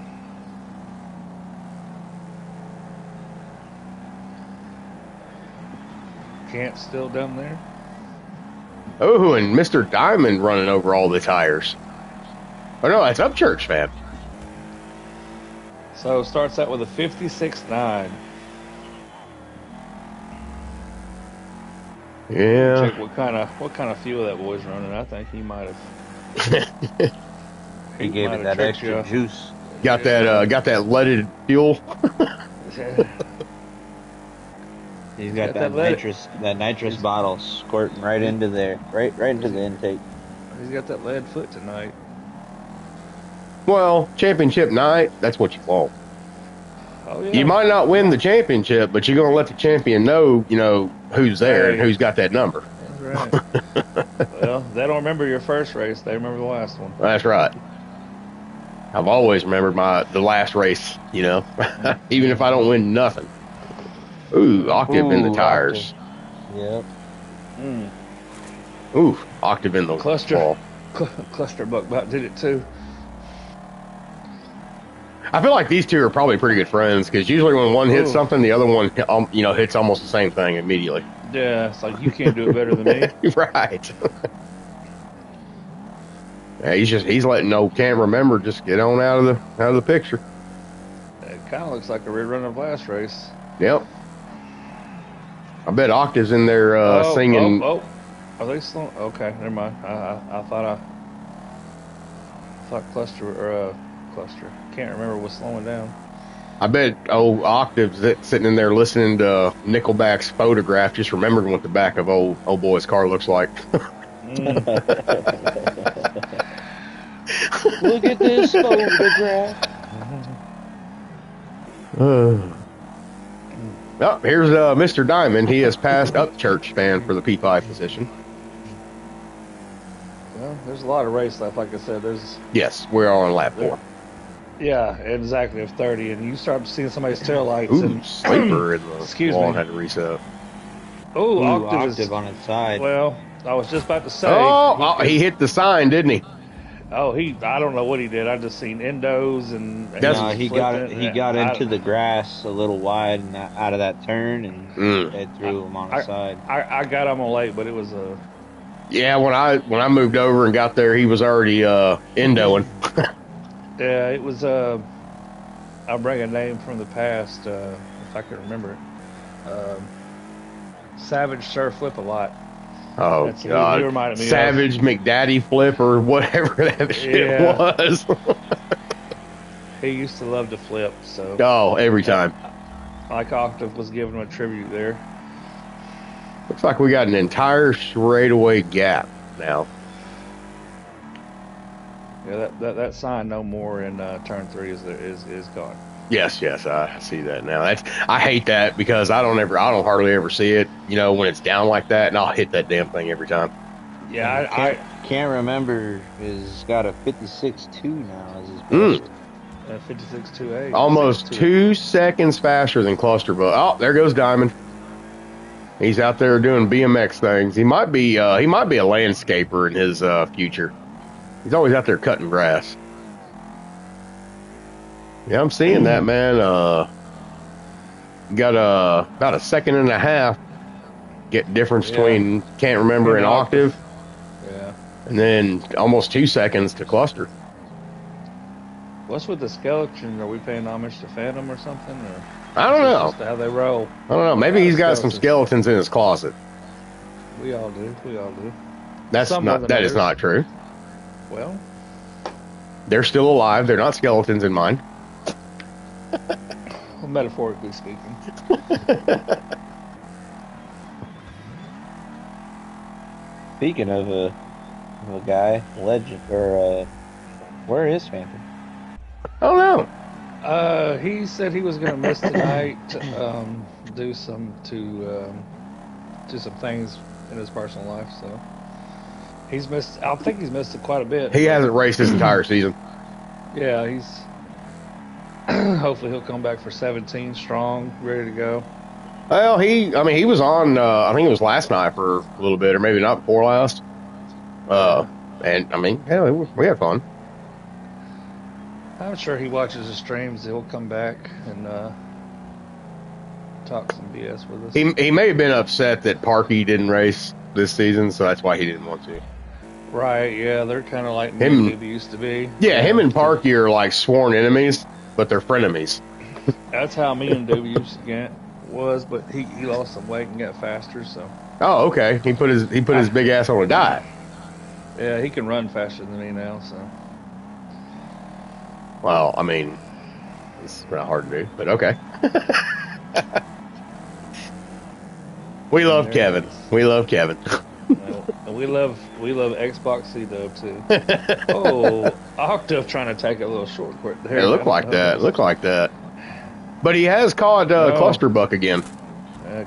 Camp still down there. Oh, and Mr. Diamond running over all the tires. Oh no, that's Upchurch, man. So starts out with a 56.9. Yeah. Check what kind of fuel that boy's running. I think he might have. He gave it that extra juice. Got that leaded fuel. He's got that nitrous bottle squirting right into there, right into the intake. He's got that lead foot tonight. Well, championship night, that's what you want. Oh, yeah. You might not win the championship, but you're going to let the champion know, who's there and who's got that number. That's right. Well, they don't remember your first race. They remember the last one. That's right. I've always remembered the last race, even if I don't win nothing. Ooh, Octave in the tires. Yep. Ooh, Octave in the cluster. Clusterbuck about did it too. I feel like these two are probably pretty good friends, because usually when one hits something, the other one, hits almost the same thing immediately. Yeah, it's like, you can't do it better than me. Right. Yeah, he's letting old Can't Remember just get on out of the picture. It kind of looks like a rerun of last race. Yep. I bet Octave's in there singing. Oh, are they slow? Okay, never mind. I thought Cluster. Can't remember was slowing down. I bet old Octave's sitting in there listening to Nickelback's Photograph, just remembering what the back of old boy's car looks like. Look at this photograph. Oh, here's Mr. Diamond. He has passed Upchurch fan for the P5 position. Well, there's a lot of race left. Like I said, Yes, we're on lap 4. Yeah, exactly, of 30, and you start seeing somebody's taillights. Ooh, and sleeper in the excuse wall me. had to reset. Oh, Octave on its side. Well, I was just about to say. He hit the sign, didn't he? Oh, I don't know what he did. I just seen endos and he got into the grass a little wide and out of that turn, and they threw him on the side. I got him on late, but it was Yeah, when I moved over and got there, he was already endoing. Yeah, it was. I'll bring a name from the past if I can remember it. Savage Surf Flip a lot. Oh That's he God, reminded me of. Savage McDaddy Flip or whatever that shit Yeah, was. he used to love to flip. So Oh, every time. like Octave was giving him a tribute there. Looks like we got an entire straightaway gap now. Yeah, that sign no more in turn 3 is gone. Yes, I see that now. I hate that because I don't hardly ever see it. You know, when it's down like that, and I'll hit that damn thing every time. Yeah, Can't remember. He's got a 56.2 now as his best. 56.28. Almost 2 seconds faster than Clusterbuck. Oh, there goes Diamond. He's out there doing BMX things. He might be a landscaper in his future. He's always out there cutting grass. Yeah, I'm seeing that, man. Got about a second and a half get difference between Can't Remember and Octave. Yeah. And then almost 2 seconds to Cluster. What's with the skeleton? Are we paying homage to Phantom or something? Or I don't know. just how they roll. I don't know. Maybe he's got some skeletons in his closet. We all do. That is not true. Well, they're still alive. They're not skeletons in mine. Metaphorically speaking. Speaking of a guy, legend, or where is Phantom? I don't know. He said he was going to miss tonight. Do some things in his personal life. So he's missed. I think he's missed it quite a bit. He hasn't raced this entire season. Yeah, he's. Hopefully he'll come back for 17 strong, ready to go. Well, he was on. I think it was last night for a little bit, or maybe not before last. And I mean, hell, we had fun. I'm sure he watches the streams. He'll come back and talk some BS with us. He may have been upset that Parky didn't race this season, so that's why he didn't want to. Right? Yeah, they're kind of like me and Doobie used to be. Yeah, him and Parky are like sworn enemies, but they're frenemies. That's how me and Doobie used to get was, but he lost some weight and got faster. So. Oh, okay. He put his big ass on a diet. Yeah, he can run faster than me now. So. Well, I mean, it's not hard to do, but okay. We love Kevin. We love Kevin. We love Xbox C-Dub too. Oh, Octave trying to take a little shortcut there. It looked like that. But he has caught Clusterbuck again.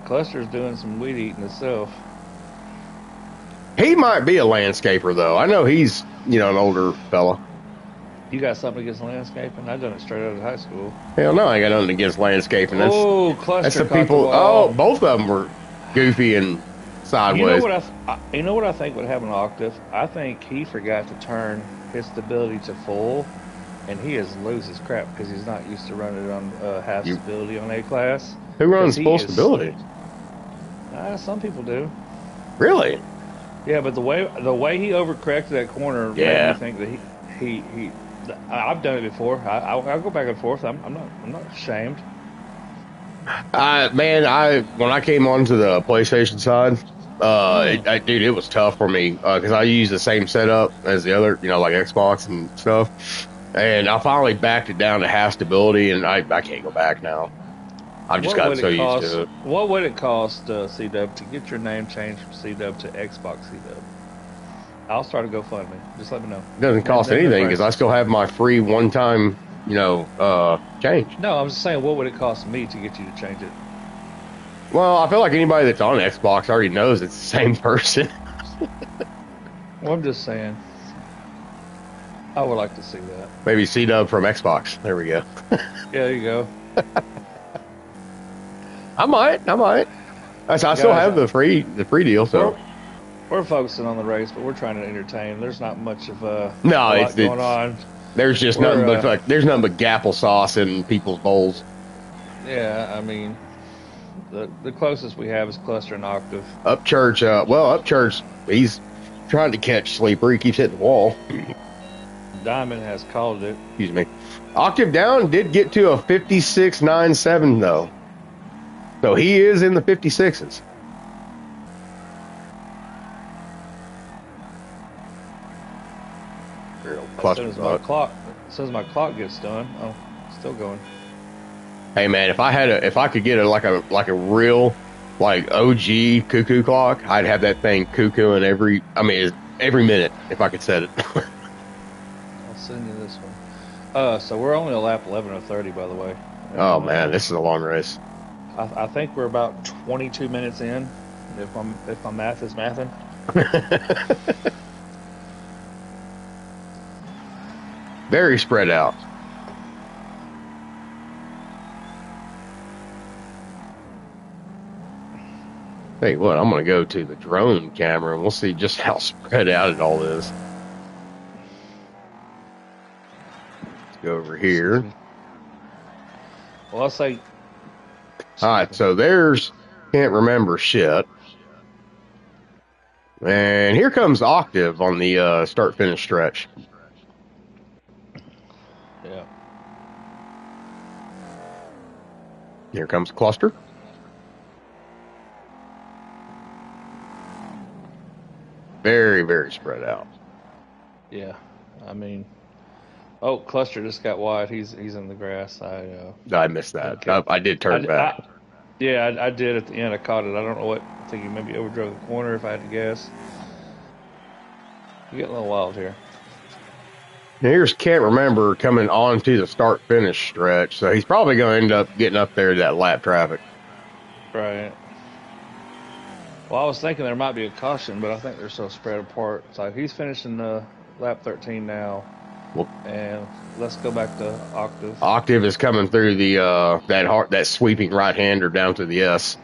Cluster's doing some weed eating himself. He might be a landscaper, though. I know he's, an older fella. You got something against landscaping? I done it straight out of high school. Hell no, I ain't got nothing against landscaping. Cluster. That's the people. Oh, both of them were goofy and sideways. You know what I think would happen to Octave? I think he forgot to turn his stability to full, and he has lose his crap because he's not used to running it on half stability on A class. Who runs full stability? Some people do. Really? Yeah, but the way he overcorrected that corner made me think that he I've done it before. I'll go back and forth. I'm not ashamed. When I came onto the PlayStation side, dude, it was tough for me because I use the same setup as the other, like Xbox and stuff. And I finally backed it down to half stability, and I can't go back now. I've just gotten so used to it. What would it cost, C-Dub, to get your name changed from C-Dub to Xbox C-Dub? I'll start a GoFundMe. Just let me know. It doesn't cost anything because I still have my free one-time, change. No, I'm just saying, what would it cost me to get you to change it? Well, I feel like anybody that's on Xbox already knows it's the same person. Well, I'm just saying. I would like to see that. Maybe C-Dub from Xbox. There we go. Yeah, there you go. I might. I still have the free deal, so. We're focusing on the race, but we're trying to entertain. There's not much of it's going on. There's just nothing but there's nothing but gapple sauce in people's bowls. Yeah, I mean, the closest we have is Cluster and Octave. Upchurch, he's Trying to catch Sleeper. He keeps hitting the wall. Diamond has called it. Excuse me. Octave Down did get to a 56.97 though. So he is in the 56s. As soon as my clock gets done, oh, still going. Hey man, if I could get a real like OG cuckoo clock, I'd have that thing cuckooing every minute if I could set it. I'll send you this one. So we're only a lap 11 or 30, by the way. Oh man, this is a long race. I think we're about 22 minutes in, if my math is mathing. Very spread out. Hey, what? I'm going to go to the drone camera and we'll see just how spread out it all is. Let's go over here. Well, I'll say. All right, so there's can't remember shit. And here comes Octave on the start-finish stretch. Yeah. Here comes Cluster. Very, very spread out. Yeah, I mean, Cluster just got wide. He's in the grass. I missed that. I did turn back. I did at the end. I caught it. I don't know what. I think he maybe overdrove the corner. If I had to guess, you get a little wild here. Here's Can't Remember coming on to the start-finish stretch, so he's probably going to end up getting up there to that lap traffic. Right. Well, I was thinking there might be a caution, but I think they're so spread apart. So he's finishing lap 13 now. Well, and let's go back to Octave. Octave is coming through the that sweeping right-hander down to the S.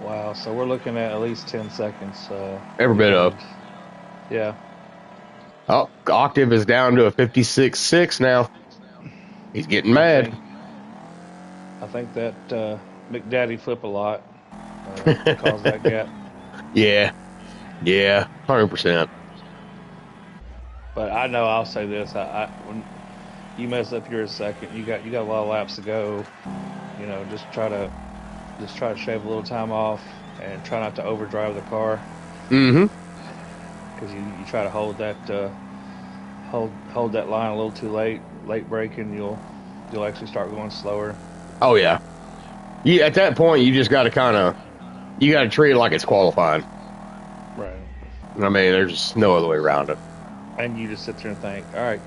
Wow, so we're looking at least 10 seconds. Every bit up. Yeah. Oh, Octave is down to a 56.6 now. He's getting mad. I think that McDaddy flip a lot caused that gap. Yeah, 100%. But I know I'll say this: when you mess up your second, you got a lot of laps to go. You know, just try to shave a little time off and try not to overdrive the car. Mm-hmm. Because you try to hold that hold that line a little too late braking, you'll actually start going slower. Oh yeah. At that point, you just got to treat it like it's qualifying. Right. I mean, there's just no other way around it. And you just sit there and think, all right,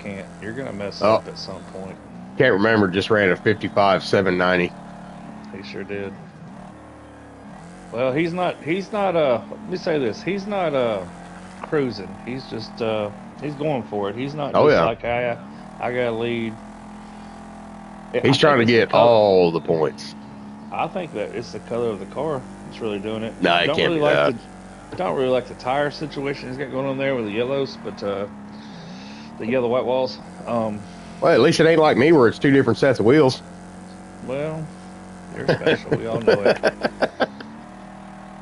you're gonna mess up at some point. Can't Remember just ran a 55.790. He sure did. Well, he's not. Let me say this: he's not cruising. He's just he's going for it. He's not like I got to lead. He's trying to get all the points. I think that it's the color of the car that's really doing it. No, it can't be that. Don't really like the tire situation he's got going on there with the yellows, but the yellow white walls. Well, at least it ain't like me where it's two different sets of wheels. Well, you're special. We all know it.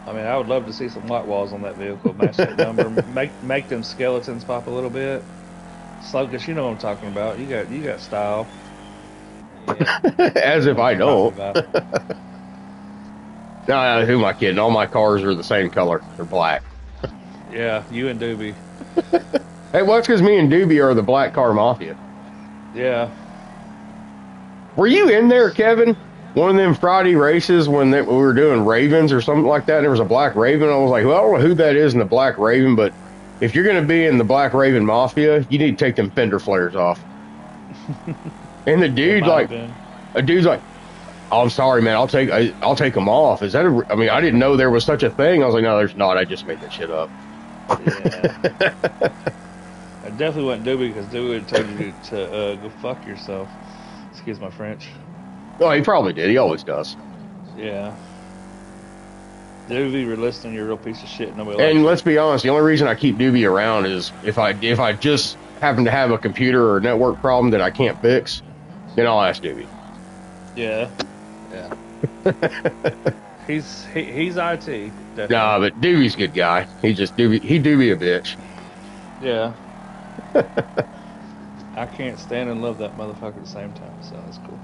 I mean, I would love to see some white walls on that vehicle, match that number, make them skeletons pop a little bit. Slocus, you know what I'm talking about. You got style. Yeah. As if I don't. No, who am I kidding? All my cars are the same color. They're black. Yeah, you and Doobie. Hey, well, it's because me and Doobie are the Black Car Mafia. Yeah. Were you in there, Kevin? One of them Friday races when we were doing Ravens or something like that. There was a Black Raven. I was like, well, I don't know who that is in the Black Raven, but if you're going to be in the Black Raven Mafia, you need to take them fender flares off. And the dude's like, oh, I'm sorry, man. I'll take them off. Is that I mean, I didn't know there was such a thing. I was like, no, there's not. I just made that shit up. Yeah. I definitely wouldn't Doobie because Doobie would tell you to go fuck yourself. Excuse my French. Oh, he probably did. He always does. Yeah. Doobie, you're listening. You're a real piece of shit. Nobody. And let's be honest. The only reason I keep Doobie around is if I just happen to have a computer or network problem that I can't fix, then I'll ask Doobie. Yeah. Yeah. he's IT definitely. Nah, but Doobie's a good guy. He do be a bitch. Yeah. I can't stand and love that motherfucker at the same time, so that's cool.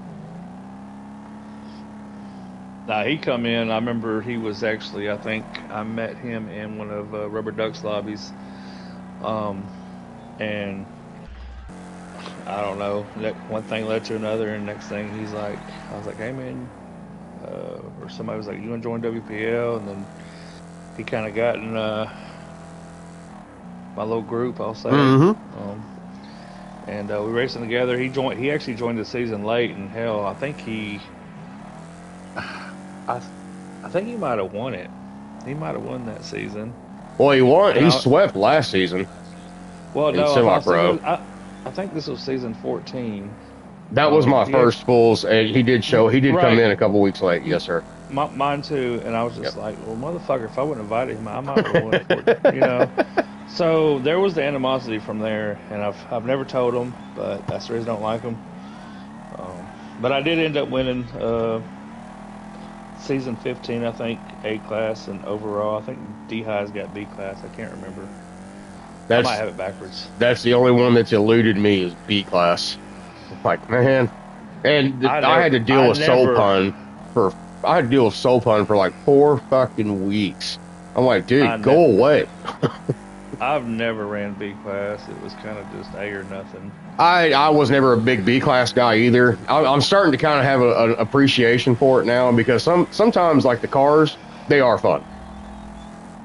Now he come in. I remember he was actually. I think I met him in one of Rubber Duck's lobbies, um, and I don't know. One thing led to another, and next thing I was like, hey man, or somebody was like, you enjoying WPL? And then he kind of got in my little group, I'll say. Mm-hmm. And we racing together. He actually joined the season late, and hell, I, I think he might have won it. He might have won that season. Well, he won. And He swept last season well, in no, semi-pro. I think this was season 14. That was my first fulls, and he did come Right. in a couple weeks late. Yes, sir. Mine too, and I was just Yep. like, well, motherfucker, if I wouldn't have invited him, I might have won it for it, you know. So there was the animosity from there, and I've never told him, but that's the reason I don't like him. But I did end up winning season 15, I think, A class, and overall, I think D High's got B class. I can't remember. I might have it backwards. That's the only one that's eluded me is B class. Like, man, and I had to deal with Soul Pun for like 4 fucking weeks. I'm like, dude, go away. I've never ran B class. It was kind of just A or nothing. I was never a big B class guy either. I'm starting to kind of have an appreciation for it now because sometimes like the cars, they are fun.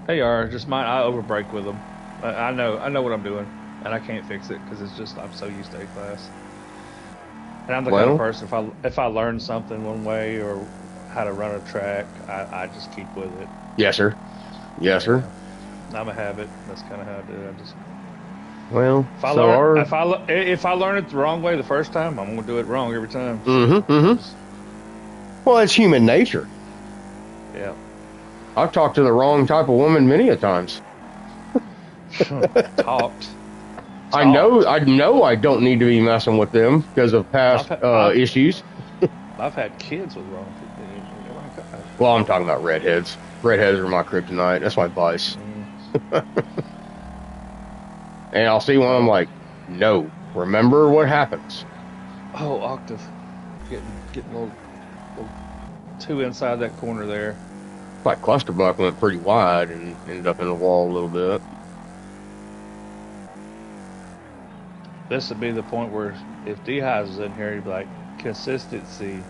They are. Just mine. I overbrake with them. I know what I'm doing, and I can't fix it because it's just I'm so used to A class. And I'm the kind of person if I learn something one way or how to run a track, I just keep with it. Yes, sir. Yes, sir. I'm a habit. That's kind of how I do it. I just if I learn it the wrong way the first time, I'm gonna do it wrong every time. Well, it's human nature. Yeah. I've talked to the wrong type of woman many a times. Talked. I know I don't need to be messing with them because of past issues. I've had kids with wrong people. Well, I'm talking about redheads. Redheads are my kryptonite. That's my vice. And I'll see one, I'm like, no, remember what happens. Oh, Octave. Getting a little too inside that corner there. Like Clusterbuck went pretty wide and ended up in the wall a little bit. This would be the point where if D-Highs was in here, he'd be like, consistency.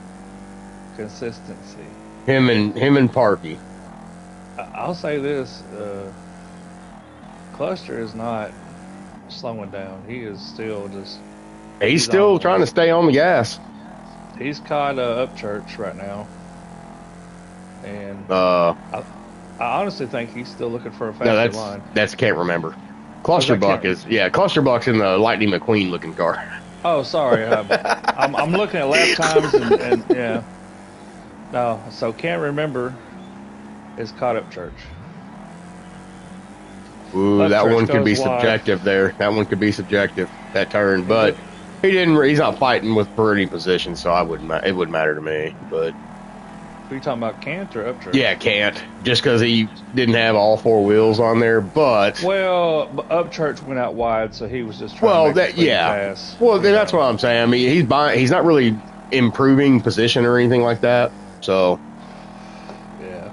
Him and Parky. I'll say this, Cluster is not slowing down. He is still just... He's still trying to stay on the gas. He's caught Upchurch right now. And I honestly think he's still looking for a faster line. That's can't remember. Clusterbuck's in the Lightning McQueen looking car. Oh, sorry. I'm looking at lap times and yeah. No, so can't remember is caught Upchurch. Ooh, that one could be subjective there. That one could be subjective, that turn. But he's not fighting for any position, so it wouldn't matter to me. But are you talking about Cant or Upchurch? Yeah, Cant. Just because he didn't have all 4 wheels on there, but... Well, Upchurch went out wide, so he was just trying to make a pass. Well, that's what I'm saying. I mean, he's not really improving position or anything like that, so... Yeah.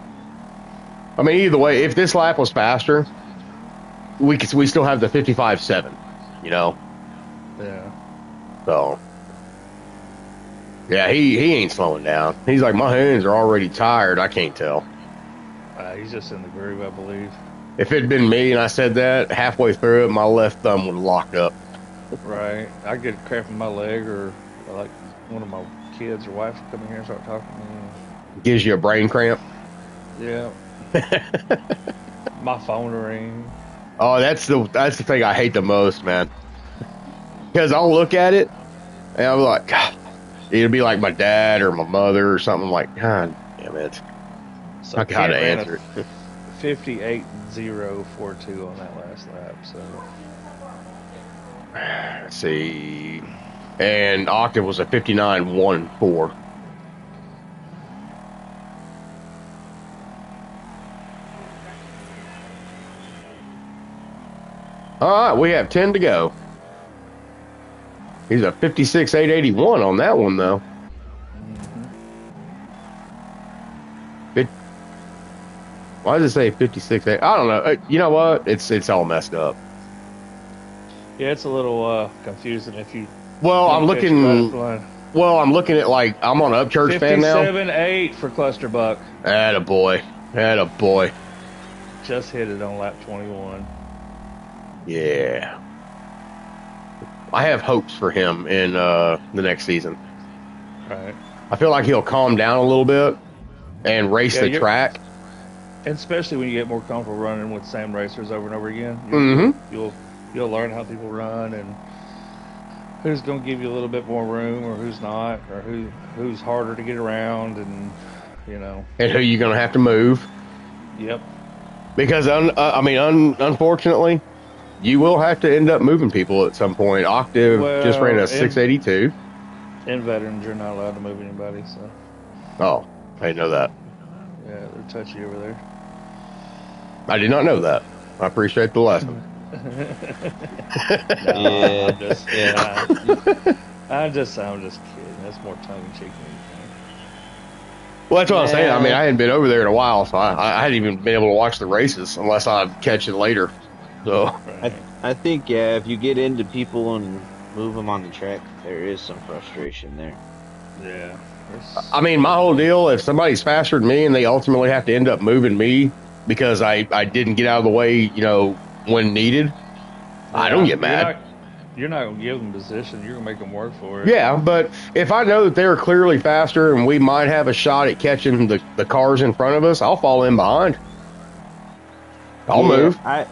I mean, either way, if this lap was faster... We still have the 55.7, you know? Yeah. So, yeah, he ain't slowing down. He's like, my hands are already tired. I can't tell. He's just in the groove, I believe. If it had been me and I said that, halfway through it, my left thumb would have locked up. Right. I get a cramp in my leg or like one of my kids or wife come in here and start talking to me. Gives you a brain cramp? Yeah. My phone will ring. Oh, that's the thing I hate the most, man. Because I'll look at it and I'll be like, God, it'll be like my dad or my mother or something. Like, God damn it! So I gotta answer it. 58.042 on that last lap. So let's see, and Octave was a 59.14. All right, we have 10 to go. He's a 56,881 on that one, though. Why does it say 56? I don't know. You know what? It's all messed up. Yeah, it's a little confusing if you. Well, I'm looking. Right, well, I'm looking at like I'm on an Upchurch fan now. 57.8 for Clusterbuck. Attaboy. Attaboy. Just hit it on lap 21. Yeah. I have hopes for him in the next season. Right. I feel like he'll calm down a little bit and race the track. And especially when you get more comfortable running with the same racers over and over again. You'll learn how people run and who's going to give you a little bit more room or who's not, or who's harder to get around, and and who you're going to have to move. Yep. Because unfortunately, you will have to end up moving people at some point. Octave just ran a 682. And veterans, you're not allowed to move anybody. So. Oh, I didn't know that. Yeah, they're touchy over there. I did not know that. I appreciate the lesson. I'm just kidding. That's more tongue in cheek. Well, that's what I'm saying. I mean, I hadn't been over there in a while, so I hadn't even been able to watch the races unless I catch it later. So I think if you get into people and move them on the track, there is some frustration there. Yeah. I mean, my whole deal, if somebody's faster than me and they ultimately have to end up moving me because I didn't get out of the way, when needed, I don't get mad. You're not going to give them position. You're going to make them work for it. Yeah, but if I know that they're clearly faster and we might have a shot at catching the cars in front of us, I'll fall in behind. I'll move. I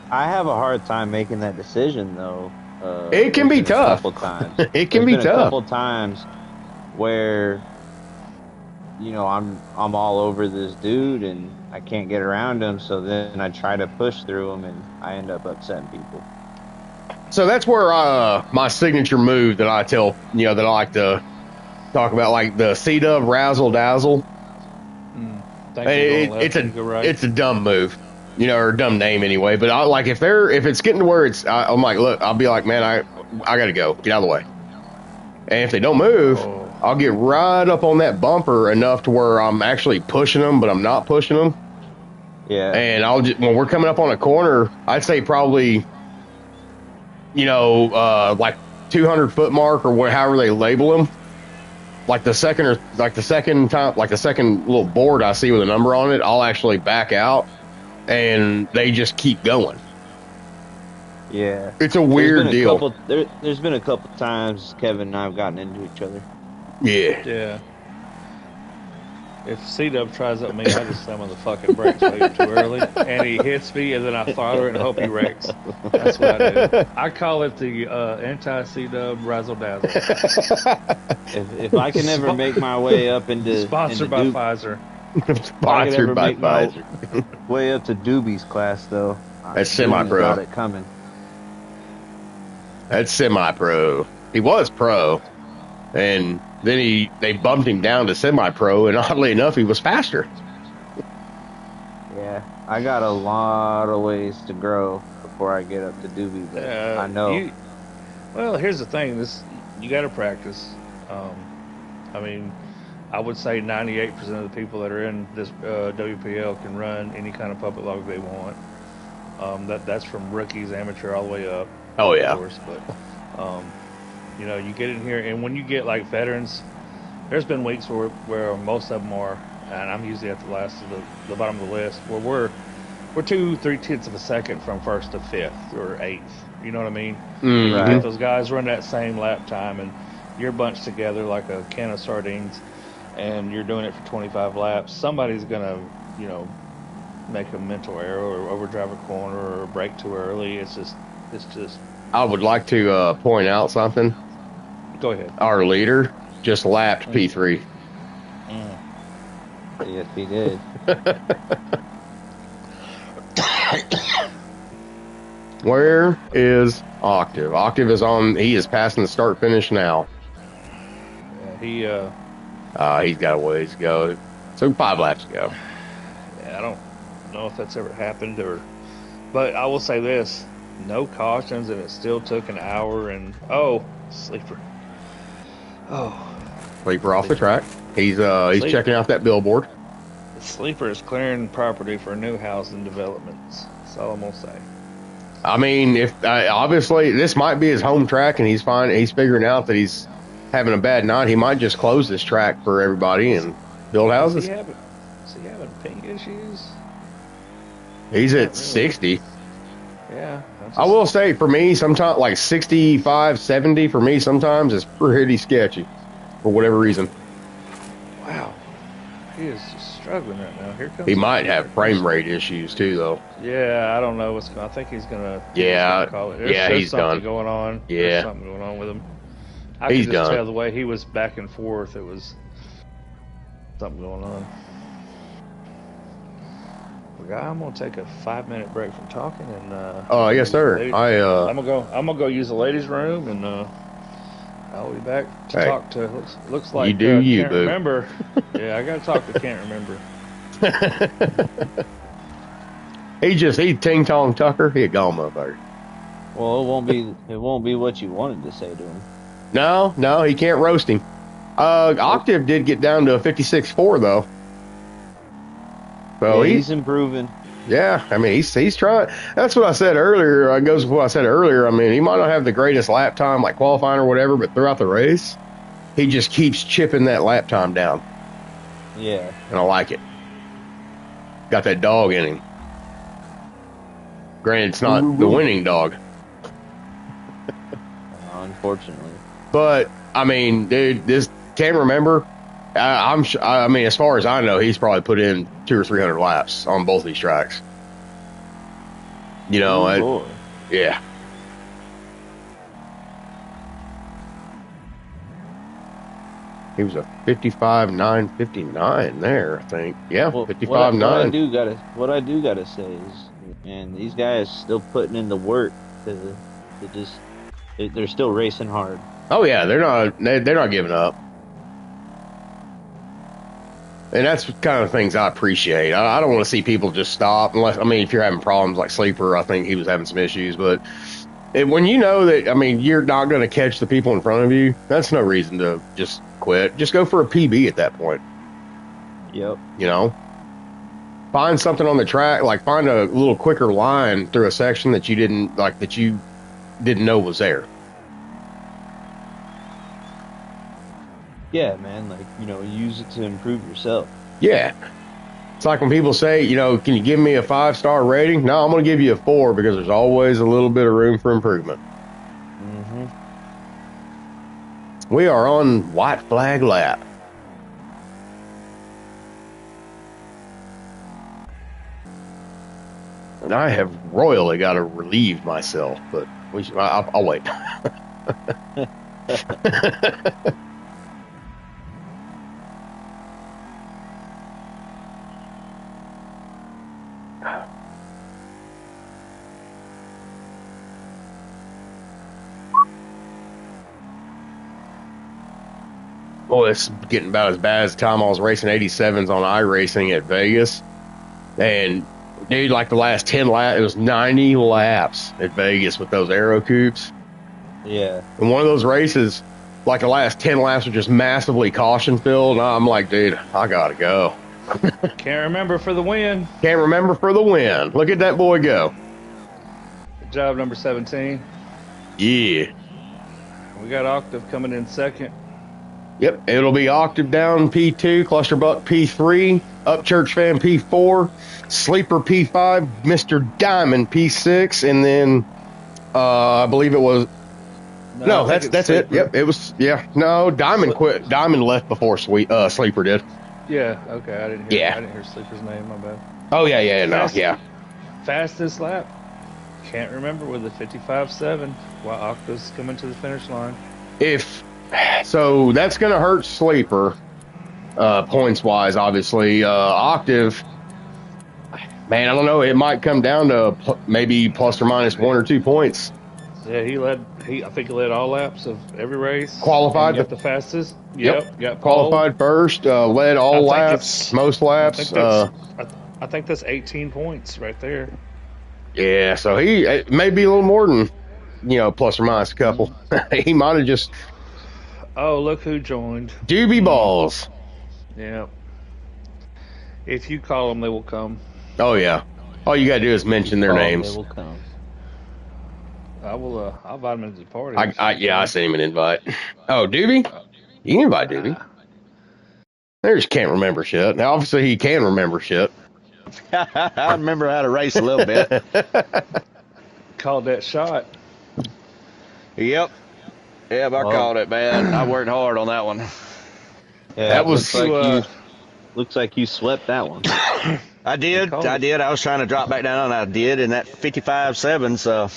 have a hard time making that decision, though. It can be tough. A couple times. It can be tough. A couple times where I'm all over this dude and I can't get around him, so then I try to push through him and I end up upsetting people. So that's where my signature move that I tell that I like to talk about, like the C-Dub Razzle Dazzle. It's a dumb move, or a dumb name anyway. But I like if it's getting to where I'm like, look, I'll be like, man, I gotta go, get out of the way. And if they don't move, I'll get right up on that bumper enough to where I'm actually pushing them, but I'm not pushing them. Yeah. And I'll just, when we're coming up on a corner, I'd say probably, like 200 foot mark or however they label them. Like the second little board I see with a number on it, I'll actually back out and they just keep going. Yeah. It's a weird deal. There's been a couple times Kevin and I have gotten into each other. Yeah. Yeah. If C-Dub tries at me, I just slam on the fucking brakes way too early, and he hits me, and then I throttle it and hope he wrecks. That's what I do. I call it the anti-C-Dub Razzle Dazzle. If I can ever make my way up into sponsored by Pfizer. Sponsored by Pfizer. Way up to Doobie's class though. That's semi-pro. Got it coming. That's semi-pro. He was pro, and then they bumped him down to semi-pro, and oddly enough, he was faster. Yeah, I got a lot of ways to grow before I get up to Doobie, but I know. Well, here's the thing: you got to practice. I mean, I would say 98% of the people that are in this WPL can run any kind of puppet log they want. That's from rookies, amateur, all the way up. Oh yeah. Of course, but you get in here, and when you get like veterans, there's been weeks where most of them are, and I'm usually at the last of the bottom of the list, where we're 2-3 of a second from first to fifth or eighth. You know what I mean? Mm-hmm. Right. Those guys run that same lap time, and you're bunched together like a can of sardines, and you're doing it for 25 laps. Somebody's gonna, make a mental error or overdrive a corner or brake too early. It's just. I would like to point out something. Go ahead. Our leader just lapped P3. Yes, he did. Where is Octave? Octave is on. He is passing the start finish now. Yeah, he's got a ways to go. So 5 laps to go. Yeah, I don't know if that's ever happened but I will say this: no cautions, and it still took an hour. And sleeper. Oh, Sleeper off the track. He's checking out that billboard. the sleeper is clearing property for new housing developments. That's all I'm gonna say. I mean, if obviously this might be his home track, and he's figuring out that he's having a bad night. He might just close this track for everybody and build houses. Is he having ping issues? He's at 60. Yeah. I will say, for me, sometimes like 65, 70 for me sometimes is pretty sketchy for whatever reason. Wow. He is just struggling right now. Here comes. He might have frame rate issues too, though. Yeah, I don't know what's going. I think he's gonna. Yeah, call it. yeah, There's he's something done. going on. Yeah, There's something going on with him. I he's could just done. tell the way he was back and forth. It was something going on. Well, I'm gonna take a 5-minute break from talking and. Oh yes, sir. I'm gonna go use the ladies' room and I'll be back to talk to. Looks like you do you, can't boo. remember. Yeah, I gotta talk to can't remember. he ting tong Tucker. He a gone motherfucker. Well, it won't be what you wanted to say to him. No, he can't roast him. Octave did get down to a 56.4 though. So yeah, he's improving. Yeah, I mean he's trying. That's what I said earlier. It goes with what I said earlier. I mean, he might not have the greatest lap time like qualifying or whatever, but throughout the race, he just keeps chipping that lap time down. Yeah, and I like it. Got that dog in him. Granted, it's not the winning dog. Unfortunately. But I mean, dude, this can't remember. I mean, as far as I know, he's probably put in 200 or 300 laps on both these tracks. You know, yeah. He was a 55.959 there, I think. Yeah, 55.9. What I do gotta say is, man, these guys still putting in the work they're still racing hard. Oh yeah, they're not giving up. And that's the kind of things I appreciate. I don't want to see people just stop unless, I mean, if you're having problems like Sleeper, I think he was having some issues, but when you know that, I mean, you're not going to catch the people in front of you, that's no reason to just quit. Just go for a PB at that point. Yep. You know, find something on the track, like find a little quicker line through a section that you didn't know was there. Yeah, man, like, use it to improve yourself. Yeah. It's like when people say, can you give me a 5-star rating? No, I'm going to give you a 4 because there's always a little bit of room for improvement. Mm-hmm. We are on white flag lap. And I have royally got to relieve myself, but I'll wait. Boy, it's getting about as bad as the time I was racing 87s on iRacing at Vegas. And, dude, like the last 10 laps, it was 90 laps at Vegas with those Aero Coupes. Yeah. And one of those races, like the last 10 laps were just massively caution-filled. And I'm like, dude, I got to go. Can't remember for the win. Can't remember for the win. Look at that boy go. Good job, number 17. Yeah. We got Octave coming in second. Yep, it'll be Octave down P2, Clusterbuck P3, Upchurch Fan P4, Sleeper P5, Mr. Diamond P6, and then I believe it was no, that's it. Yep, it was no, Diamond quit. Diamond left before Sleeper did. Yeah, okay, I didn't hear Sleeper's name, my bad. Oh yeah. Fastest lap. Can't remember with a 55.7 while Octave's coming to the finish line. So that's going to hurt Sleeper, points-wise, obviously. Octave, man, I don't know. It might come down to maybe plus or minus 1 or 2 points. Yeah, I think he led all laps of every race. Qualified. Got the fastest. Yep. Got qualified first, led all laps, most laps. I think that's 18 points right there. Yeah, so it may be a little more than, plus or minus a couple. He might have just Oh, look who joined. doobie balls. Yeah. If you call them, they will come. Oh yeah. All you gotta do is If you mention their call, they names. will come. I will. I'll invite them into the party. I sent him an invite. Oh, Doobie? You can invite Doobie. They just can't remember shit. Now, obviously, he can remember shit. I remember how to race a little bit. Called that shot. Yep. Yep, I called it, man. I worked hard on that one. Yeah, That was looks like you swept that one. I did. I was trying to drop back down, and I did in that 55.7. So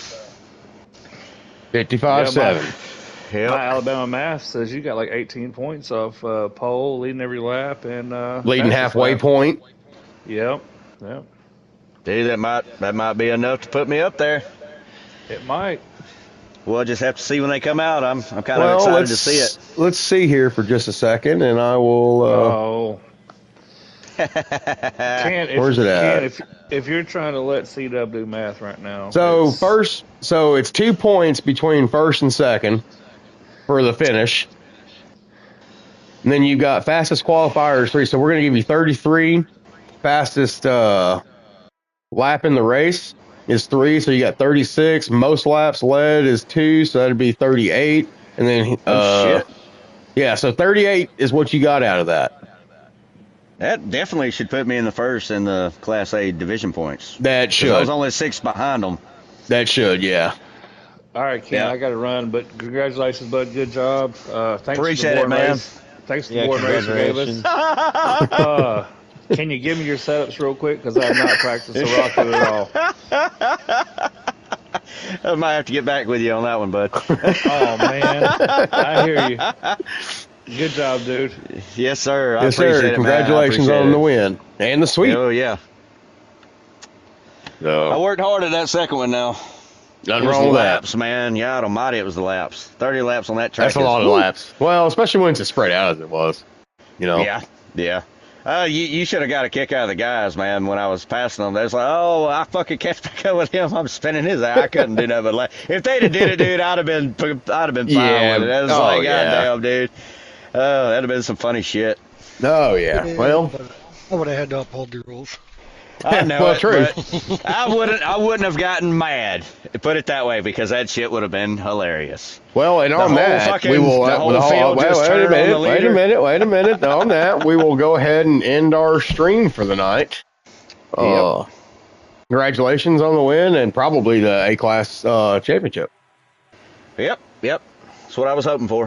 55-7. Yep. My Alabama math says you got like 18 points off pole, leading every lap, and Leading fastest halfway lap. point. Yep. Dude, that might be enough to put me up there. It might. We'll just have to see when they come out. I'm kind of excited to see it. Let's see here for just a second, and I will. Oh. Where's it at? If you're trying to let CW do math right now. So it's 2 points between first and second for the finish. And then you got fastest qualifiers 3. So we're going to give you 33. Fastest lap in the race is 3. So you got 36. Most laps led is 2. So that'd be 38. And then, shit. Yeah, so 38 is what you got out of that. That definitely should put me in the first in the Class A division points. That should. I was only 6 behind them. That should, yeah. All right, Ken, I got to run, but congratulations, bud. Good job. Thanks Appreciate for the it, man. Thanks for the board race you gave us. Can you give me your setups real quick? Because I have not practiced the rocket at all. I might have to get back with you on that one, bud. Oh, man. I hear you. Good job, dude. Yes, sir. Yes, sir. Congratulations on the win. And the sweep. Oh, yeah. So, I worked hard at that second one now. Nothing wrong with laps, that. man. God almighty, it was the laps. 30 laps on that track. That's a lot of laps. Well, especially when it's as spread out as it was. Yeah. You should have got a kick out of the guys, man, when I was passing them. They was like, oh, I fucking catch back up with him. I'm spinning his eye. I couldn't do nothing but if they'd have did it, dude, I'd have been fine with it. That was goddamn, dude. Oh, that'd have been some funny shit. Oh, yeah. Well, I would have had to uphold the rules. I know well, it, true. But I wouldn't have gotten mad. Put it that way, because that shit would have been hilarious. Well, and on that, we will. Wait a minute. On that, we will go ahead and end our stream for the night. Congratulations on the win and probably the A-Class championship. Yep. That's what I was hoping for.